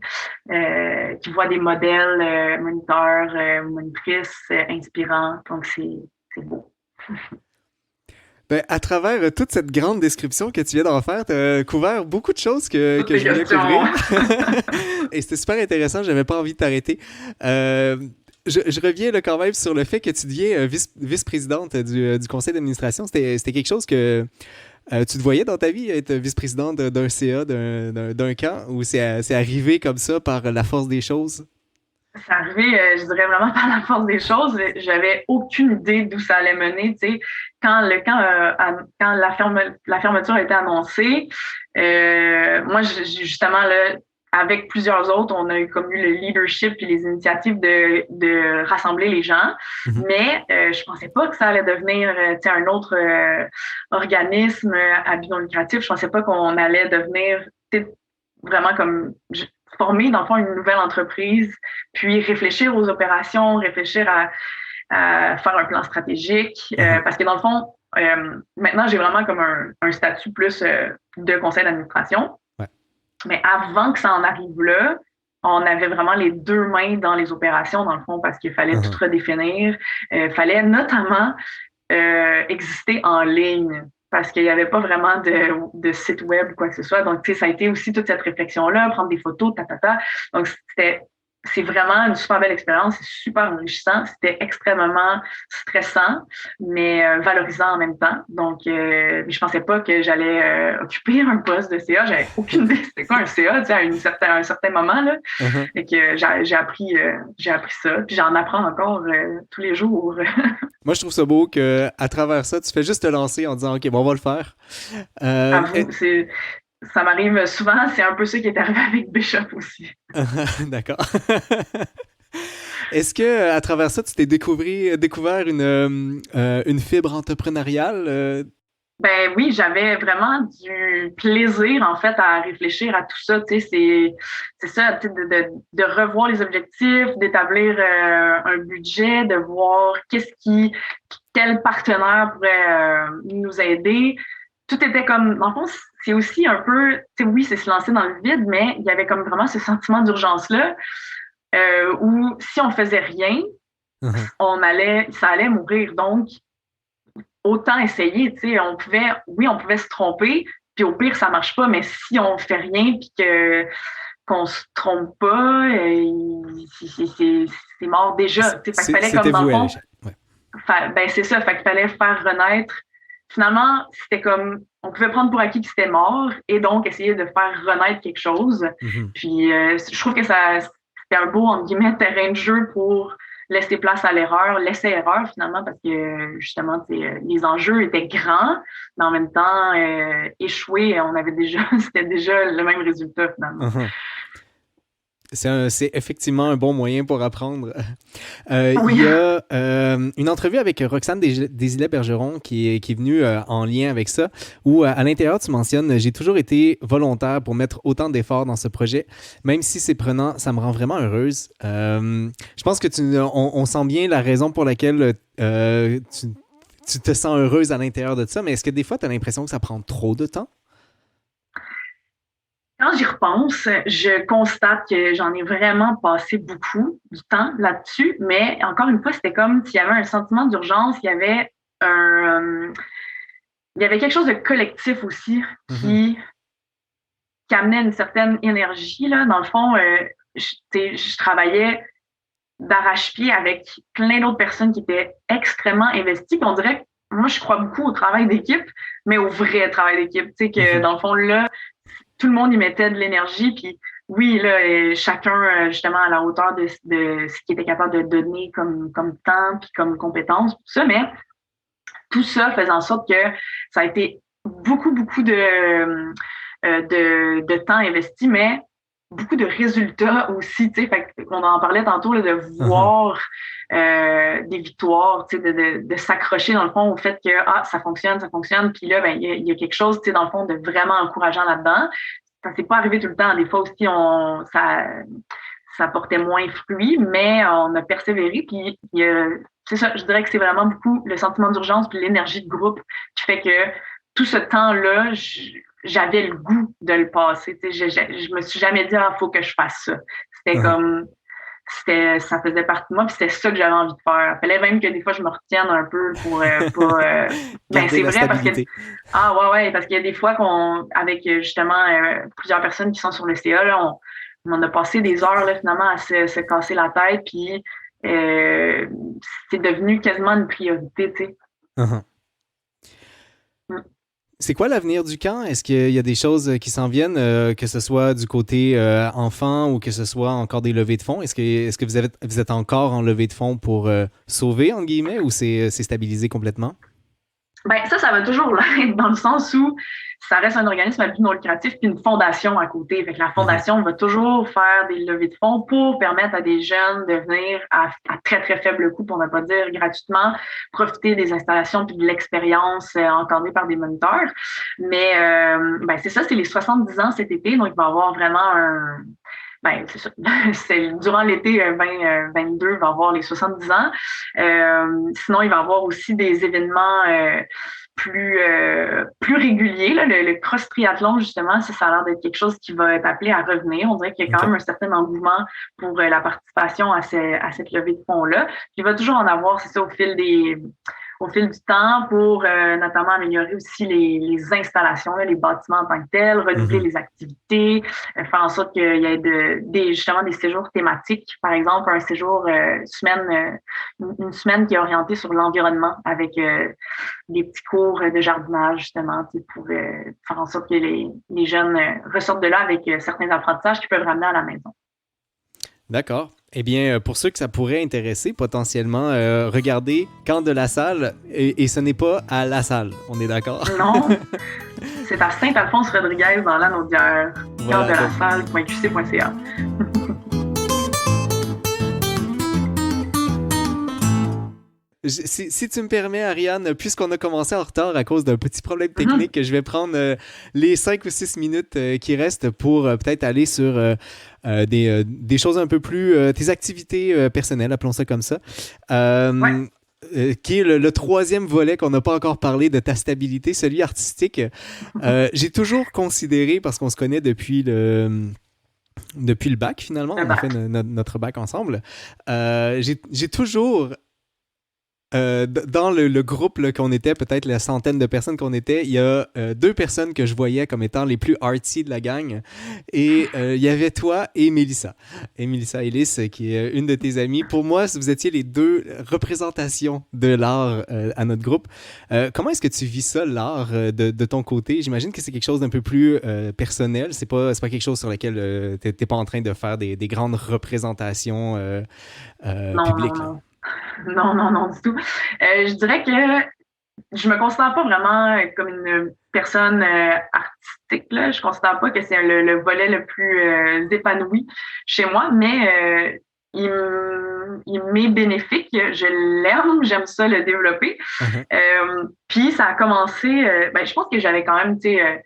qui voient des modèles moniteurs, monitrices inspirants, donc c'est beau. Ben, à travers toute cette grande description que tu viens d'en faire, tu as couvert beaucoup de choses que je voulais couvrir. Et c'était super intéressant, j'avais pas envie de t'arrêter. Je reviens là, quand même sur le fait que tu deviens vice-présidente du conseil d'administration. C'était quelque chose que tu te voyais dans ta vie, être vice-présidente d'un CA, d'un camp, ou c'est arrivé comme ça par la force des choses? C'est arrivé, je dirais vraiment par la force des choses. J'avais aucune idée d'où ça allait mener. Tu sais, quand la fermeture a été annoncée, moi, justement, là, avec plusieurs autres, on a comme eu le leadership et les initiatives de rassembler les gens. Mhm. Mais je pensais pas que ça allait devenir un autre organisme à but non lucratif. Je pensais pas qu'on allait devenir vraiment comme former, dans le fond, une nouvelle entreprise, puis réfléchir aux opérations, réfléchir à faire un plan stratégique. Parce que dans le fond, maintenant, j'ai vraiment comme un statut plus de conseil d'administration. Ouais. Mais avant que ça en arrive là, on avait vraiment les deux mains dans les opérations, dans le fond, parce qu'il fallait tout redéfinir. Il fallait notamment exister en ligne, parce qu'il n'y avait pas vraiment de site web ou quoi que ce soit. Donc, tu sais, ça a été aussi toute cette réflexion-là, prendre des photos, Donc, c'est vraiment une super belle expérience, c'est super enrichissant. C'était extrêmement stressant, mais valorisant en même temps. Donc, je pensais pas que j'allais occuper un poste de CA. J'avais aucune idée c'était quoi un CA, tu sais, à un certain moment, là. Et que j'ai appris ça. Puis j'en apprends encore tous les jours. Moi, je trouve ça beau qu'à travers ça, tu fais juste te lancer en disant « OK, bon, on va le faire. » Ça m'arrive souvent. C'est un peu ça qui est arrivé avec Bishop aussi. D'accord. Est-ce que à travers ça, tu t'es découvert une fibre entrepreneuriale? Ben oui, j'avais vraiment du plaisir, en fait, à réfléchir à tout ça. Tu sais, c'est ça, tu sais, de revoir les objectifs, d'établir un budget, de voir quel partenaire pourrait nous aider. Tout était comme, dans le fond, c'est aussi un peu, tu sais, oui, c'est se lancer dans le vide, mais il y avait comme vraiment ce sentiment d'urgence-là, où si on faisait rien, ça allait mourir. Donc, autant essayer, tu sais, on pouvait se tromper, puis au pire, ça marche pas, mais si on fait rien, puis qu'on se trompe pas, c'est mort déjà. Tu sais, fait qu'il fallait comme, dans le fond, ben c'est ça, fait qu'il fallait faire renaître. Finalement, c'était comme, on pouvait prendre pour acquis que c'était mort et donc essayer de faire renaître quelque chose. Puis, je trouve que c'était un beau, entre guillemets, terrain de jeu pour laisser place à l'erreur, l'essai-erreur finalement, parce que justement, les enjeux étaient grands, mais en même temps, échouer, c'était déjà le même résultat finalement. C'est effectivement un bon moyen pour apprendre. Oui. Il y a une entrevue avec Roxane Desilets-Bergeron qui est venue en lien avec ça, où à l'intérieur, tu mentionnes « J'ai toujours été volontaire pour mettre autant d'efforts dans ce projet. Même si c'est prenant, ça me rend vraiment heureuse. » Je pense que on sent bien la raison pour laquelle tu te sens heureuse à l'intérieur de ça, mais est-ce que des fois, tu as l'impression que ça prend trop de temps? Quand j'y repense, je constate que j'en ai vraiment passé beaucoup du temps là-dessus, mais encore une fois, c'était comme s'il y avait un sentiment d'urgence, il y avait quelque chose de collectif aussi qui amenait une certaine énergie, là. Dans le fond, je travaillais d'arrache-pied avec plein d'autres personnes qui étaient extrêmement investies. Puis on dirait que moi, je crois beaucoup au travail d'équipe, mais au vrai travail d'équipe. Tu sais, que dans le fond, là, tout le monde y mettait de l'énergie, puis oui, là, chacun, justement, à la hauteur de ce qu'il était capable de donner comme temps, puis comme compétences, tout ça, mais tout ça faisait en sorte que ça a été beaucoup de temps investi, mais beaucoup de résultats aussi, tu sais, fait qu'on en parlait tantôt, là, de voir des victoires, tu sais, de s'accrocher, dans le fond, au fait que, ça fonctionne, puis là, ben, il y a quelque chose, tu sais, dans le fond, de vraiment encourageant là-dedans. Ça s'est pas arrivé tout le temps. Des fois aussi, ça portait moins fruit, mais on a persévéré, puis c'est ça, je dirais que c'est vraiment beaucoup le sentiment d'urgence puis l'énergie de groupe qui fait que tout ce temps-là, j'avais le goût de le passer. Tu sais, je me suis jamais dit, faut que je fasse ça. C'était comme, ça faisait partie de moi, puis c'était ça que j'avais envie de faire. Il fallait même que des fois, je me retienne un peu pour ben, c'est vrai, parce que ouais, parce qu'il y a des fois avec justement plusieurs personnes qui sont sur le CA, là, on a passé des heures là, finalement à se casser la tête, puis c'est devenu quasiment une priorité, tu sais. Uh-huh. C'est quoi l'avenir du camp? Est-ce qu'il y a des choses qui s'en viennent, que ce soit du côté enfant ou que ce soit encore des levées de fonds? Est-ce que vous êtes encore en levée de fonds pour sauver, entre guillemets, ou c'est stabilisé complètement? Ben ça va toujours l'être dans le sens où ça reste un organisme à but non lucratif puis une fondation à côté. Fait que la fondation va toujours faire des levées de fonds pour permettre à des jeunes de venir à très, très faible coût, pour ne pas dire gratuitement, profiter des installations puis de l'expérience encadrée par des moniteurs. Mais ben c'est ça, c'est les 70 ans cet été, donc il va y avoir vraiment c'est ça. Durant l'été 2022, il va y avoir les 70 ans. Sinon, il va y avoir aussi des événements plus réguliers. Là. Le cross triathlon, justement, ça a l'air d'être quelque chose qui va être appelé à revenir. On dirait qu'il y a quand même un certain engouement pour la participation à cette levée de fonds-là. Puis, il va toujours en avoir, c'est ça, au fil du temps pour notamment améliorer aussi les installations, là, les bâtiments en tant que tels, renouveler les activités, faire en sorte qu'il y ait justement des séjours thématiques. Par exemple, un séjour une semaine qui est orientée sur l'environnement avec des petits cours de jardinage justement pour faire en sorte que les jeunes ressortent de là avec certains apprentissages qu'ils peuvent ramener à la maison. D'accord. Eh bien, pour ceux que ça pourrait intéresser, potentiellement, regardez Camp de la Salle, et ce n'est pas à la salle, on est d'accord? Non, c'est à Saint-Alphonse-Rodriguez dans l'Anaudière, voilà, camp-de-la-salle.qc.ca. Si tu me permets, Ariane, puisqu'on a commencé en retard à cause d'un petit problème technique, je vais prendre les 5 ou 6 minutes qui restent pour peut-être aller sur des choses un peu plus... tes activités personnelles, appelons ça comme ça. Qui est le troisième volet qu'on n'a pas encore parlé de ta stabilité, celui artistique. J'ai toujours considéré, parce qu'on se connaît depuis le bac, finalement, on a fait notre bac ensemble, j'ai toujours... dans le groupe là, qu'on était, peut-être la centaine de personnes qu'on était, il y a 2 personnes que je voyais comme étant les plus artsy de la gang. Et il y avait toi et Mélissa. Et Mélissa Ellis, qui est une de tes amies. Pour moi, vous étiez les 2 représentations de l'art à notre groupe. Comment est-ce que tu vis ça, l'art, de ton côté? J'imagine que c'est quelque chose d'un peu plus personnel. C'est pas quelque chose sur lequel t'es pas en train de faire des grandes représentations publiques. Là. Non, du tout. Je dirais que je me considère pas vraiment comme une personne artistique. Là. Je considère pas que c'est le volet le plus épanoui chez moi, mais il m'est bénéfique. Je l'aime, j'aime ça le développer. Puis ça a commencé, je pense que j'avais quand même, tu sais,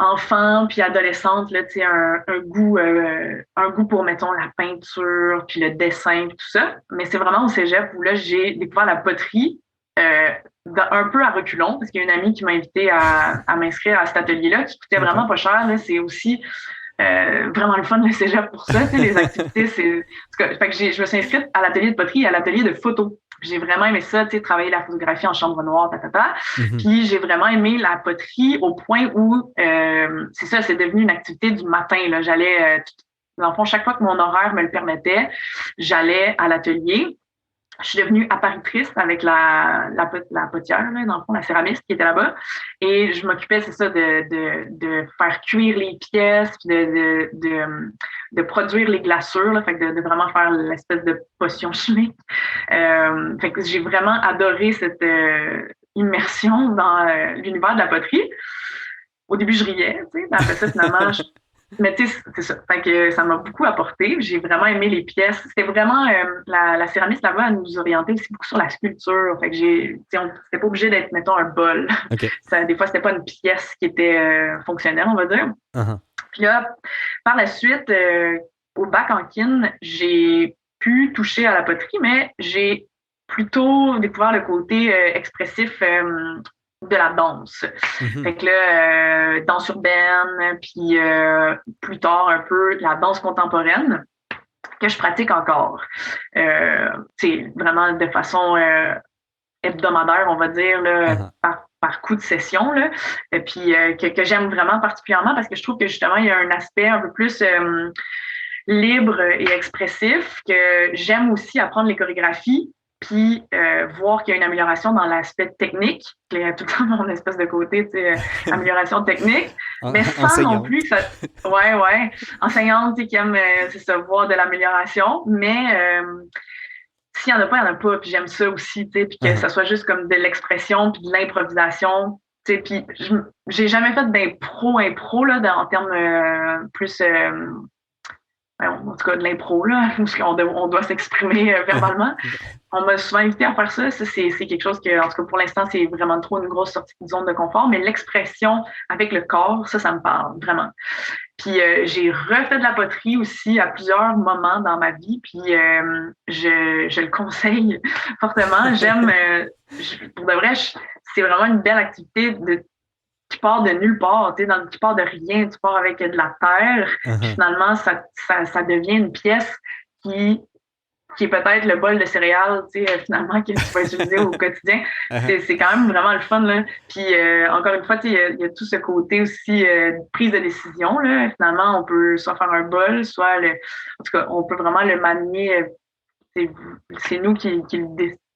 enfant puis adolescente, là, tu sais, un goût pour, mettons, la peinture puis le dessin puis tout ça. Mais c'est vraiment au cégep où là, j'ai découvert la poterie un peu à reculons, parce qu'il y a une amie qui m'a invité à m'inscrire à cet atelier-là, qui coûtait vraiment pas cher. Là. C'est aussi vraiment le fun, le cégep, pour ça. Tu sais, les activités, c'est... Fait que je me suis inscrite à l'atelier de poterie et à l'atelier de photo. J'ai vraiment aimé ça, tu sais, travailler la photographie en chambre noire, Puis j'ai vraiment aimé la poterie au point où, c'est ça, c'est devenu une activité du matin. Là. J'allais, dans le fond, chaque fois que mon horaire me le permettait, j'allais à l'atelier. Je suis devenue apparitrice avec la potière, là, dans le fond, la céramiste qui était là-bas. Et je m'occupais, c'est ça, de faire cuire les pièces, puis de produire les glaçures, là, fait que de vraiment faire l'espèce de potion chimique. Fait que j'ai vraiment adoré cette immersion dans l'univers de la poterie. Au début, je riais, tu sais, mais après ça, finalement, mais tu sais, c'est ça. Fait que ça m'a beaucoup apporté. J'ai vraiment aimé les pièces. C'était vraiment la céramiste là-bas, elle nous orientait aussi beaucoup sur la sculpture. Fait que c'était pas obligé d'être, mettons, un bol. Okay. Des fois, c'était pas une pièce qui était fonctionnelle, on va dire. Puis là, par la suite, au bac en kin, j'ai pu toucher à la poterie, mais j'ai plutôt découvert le côté expressif de la danse. Fait que là, danse urbaine, puis plus tard un peu la danse contemporaine. que je pratique encore. C'est vraiment de façon hebdomadaire, on va dire, là, par coup de session, là, et puis que j'aime vraiment particulièrement parce que je trouve que justement, il y a un aspect un peu plus libre et expressif, que j'aime aussi apprendre les chorégraphies, puis voir qu'il y a une amélioration dans l'aspect technique, qu'il y a tout le temps mon espèce de côté, tu sais, amélioration technique, mais sans non plus que ça... Ouais, enseignante, tu sais, qui aime, c'est ça, voir de l'amélioration, mais s'il y en a pas, il y en a pas, puis j'aime ça aussi, tu sais, puis que ça soit juste comme de l'expression, puis de l'improvisation, tu sais, puis j'ai jamais fait d'impro, là, en termes plus... en tout cas, de l'impro, là, où on doit s'exprimer verbalement. On m'a souvent invité à faire ça. Ça, c'est quelque chose que, en tout cas, pour l'instant, c'est vraiment trop une grosse sortie de zone de confort. Mais l'expression avec le corps, ça me parle vraiment. Puis, j'ai refait de la poterie aussi à plusieurs moments dans ma vie. Puis, je le conseille fortement. J'aime, pour de vrai, c'est vraiment une belle activité qui part de nulle part, tu sais, qui part de rien, tu pars avec de la terre, puis finalement, ça devient une pièce qui est peut-être le bol de céréales, tu sais, finalement, que tu vas utiliser au quotidien. C'est quand même vraiment le fun, là. Puis, encore une fois, tu sais, il y a tout ce côté aussi de prise de décision, là. Finalement, on peut soit faire un bol, soit en tout cas, on peut vraiment le manier. C'est nous qui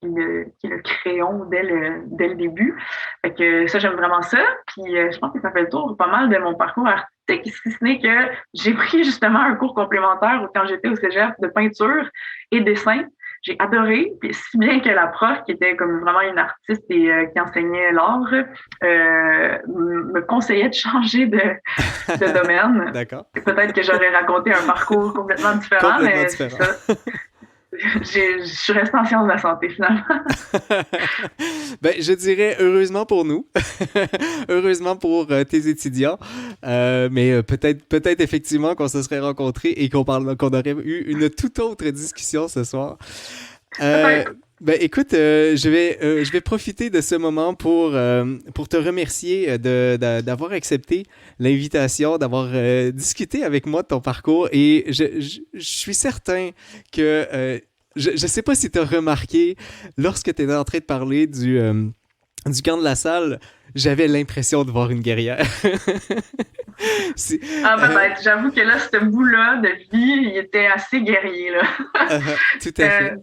le créons dès le début. Fait que ça, j'aime vraiment ça. Puis je pense que ça fait le tour pas mal de mon parcours artistique, si ce n'est que j'ai pris justement un cours complémentaire quand j'étais au cégep de peinture et dessin. J'ai adoré, puis si bien que la prof, qui était comme vraiment une artiste et qui enseignait l'art, me conseillait de changer de domaine. D'accord. Peut-être que j'aurais raconté un parcours complètement différent, mais différent. Ça. Je suis restée en sciences de la santé, finalement. Ben, je dirais heureusement pour nous, heureusement pour tes étudiants, mais peut-être effectivement qu'on se serait rencontrés et qu'on aurait eu une toute autre discussion ce soir. Ben, écoute, je vais profiter de ce moment pour te remercier d'avoir accepté l'invitation, d'avoir discuté avec moi de ton parcours. Et je suis certain que je sais pas si tu as remarqué, lorsque tu étais en train de parler du camp de la salle, j'avais l'impression de voir une guerrière. Peut-être. J'avoue que là, ce bout-là de vie, il était assez guerrier, là. Tout à fait.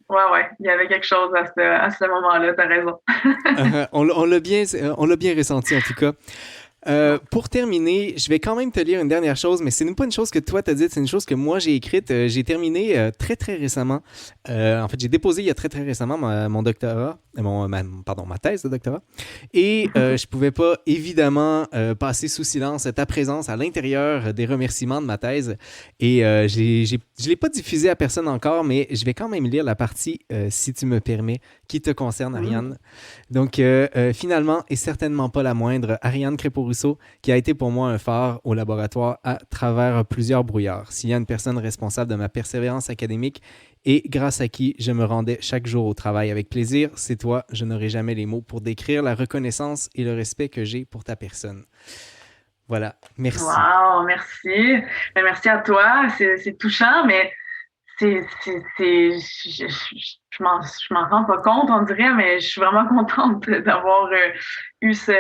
Ouais. Il y avait quelque chose à ce moment-là, t'as raison. On l'a bien ressenti, en tout cas. Pour terminer, je vais quand même te lire une dernière chose, mais ce n'est pas une chose que toi t'as dite, c'est une chose que moi j'ai écrite. J'ai terminé très très récemment. En fait, j'ai déposé il y a très très récemment mon doctorat, ma thèse de doctorat. Et je pouvais pas évidemment passer sous silence ta présence à l'intérieur des remerciements de ma thèse. Et je l'ai pas diffusé à personne encore, mais je vais quand même lire la partie, si tu me permets, qui te concerne, Ariane. Donc, finalement, et certainement pas la moindre, Ariane Crépeau-Rousseau, qui a été pour moi un phare au laboratoire à travers plusieurs brouillards. S'il y a une personne responsable de ma persévérance académique et grâce à qui je me rendais chaque jour au travail avec plaisir, c'est toi. Je n'aurai jamais les mots pour décrire la reconnaissance et le respect que j'ai pour ta personne. Voilà, merci. Wow, merci. Merci à toi. C'est touchant, mais je m'en rends pas compte, on dirait, mais je suis vraiment contente d'avoir eu ce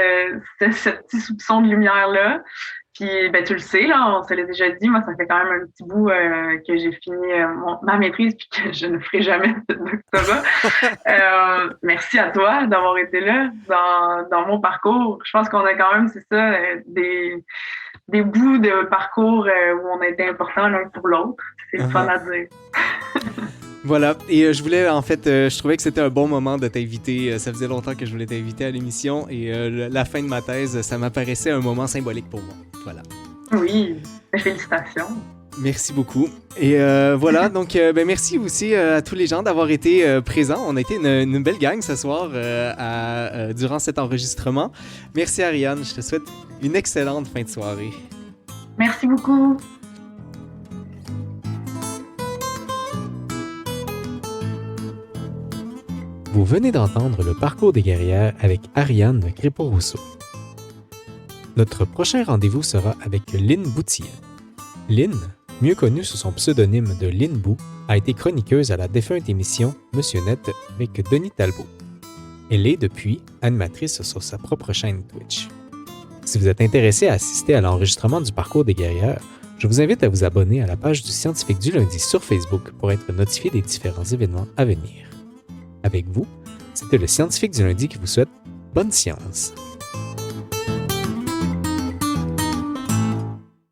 petit soupçon de lumière-là. Puis, ben, tu le sais, là, on se l'a déjà dit, moi, ça fait quand même un petit bout que j'ai fini ma maîtrise puis que je ne ferai jamais de doctorat. Merci à toi d'avoir été là dans mon parcours. Je pense qu'on a quand même, c'est ça, des bouts de parcours où on a été importants l'un pour l'autre. C'est le fun à dire. Voilà, et je voulais, en fait, je trouvais que c'était un bon moment de t'inviter. Ça faisait longtemps que je voulais t'inviter à l'émission et la fin de ma thèse, ça m'apparaissait un moment symbolique pour moi. Voilà. Oui, félicitations. Merci beaucoup. Et voilà, donc merci aussi à tous les gens d'avoir été présents. On a été une belle gang ce soir durant cet enregistrement. Merci Ariane, je te souhaite une excellente fin de soirée. Merci beaucoup. Vous venez d'entendre le parcours des guerrières avec Ariane Crépeau-Rousseau. Notre prochain rendez-vous sera avec Lynn Boutier. Lynn, mieux connue sous son pseudonyme de Lynn Boo, a été chroniqueuse à la défunte émission Monsieur Net avec Denis Talbot. Elle est depuis animatrice sur sa propre chaîne Twitch. Si vous êtes intéressé à assister à l'enregistrement du parcours des guerrières, je vous invite à vous abonner à la page du Scientifique du lundi sur Facebook pour être notifié des différents événements à venir. Avec vous, c'était le Scientifique du lundi qui vous souhaite bonne science.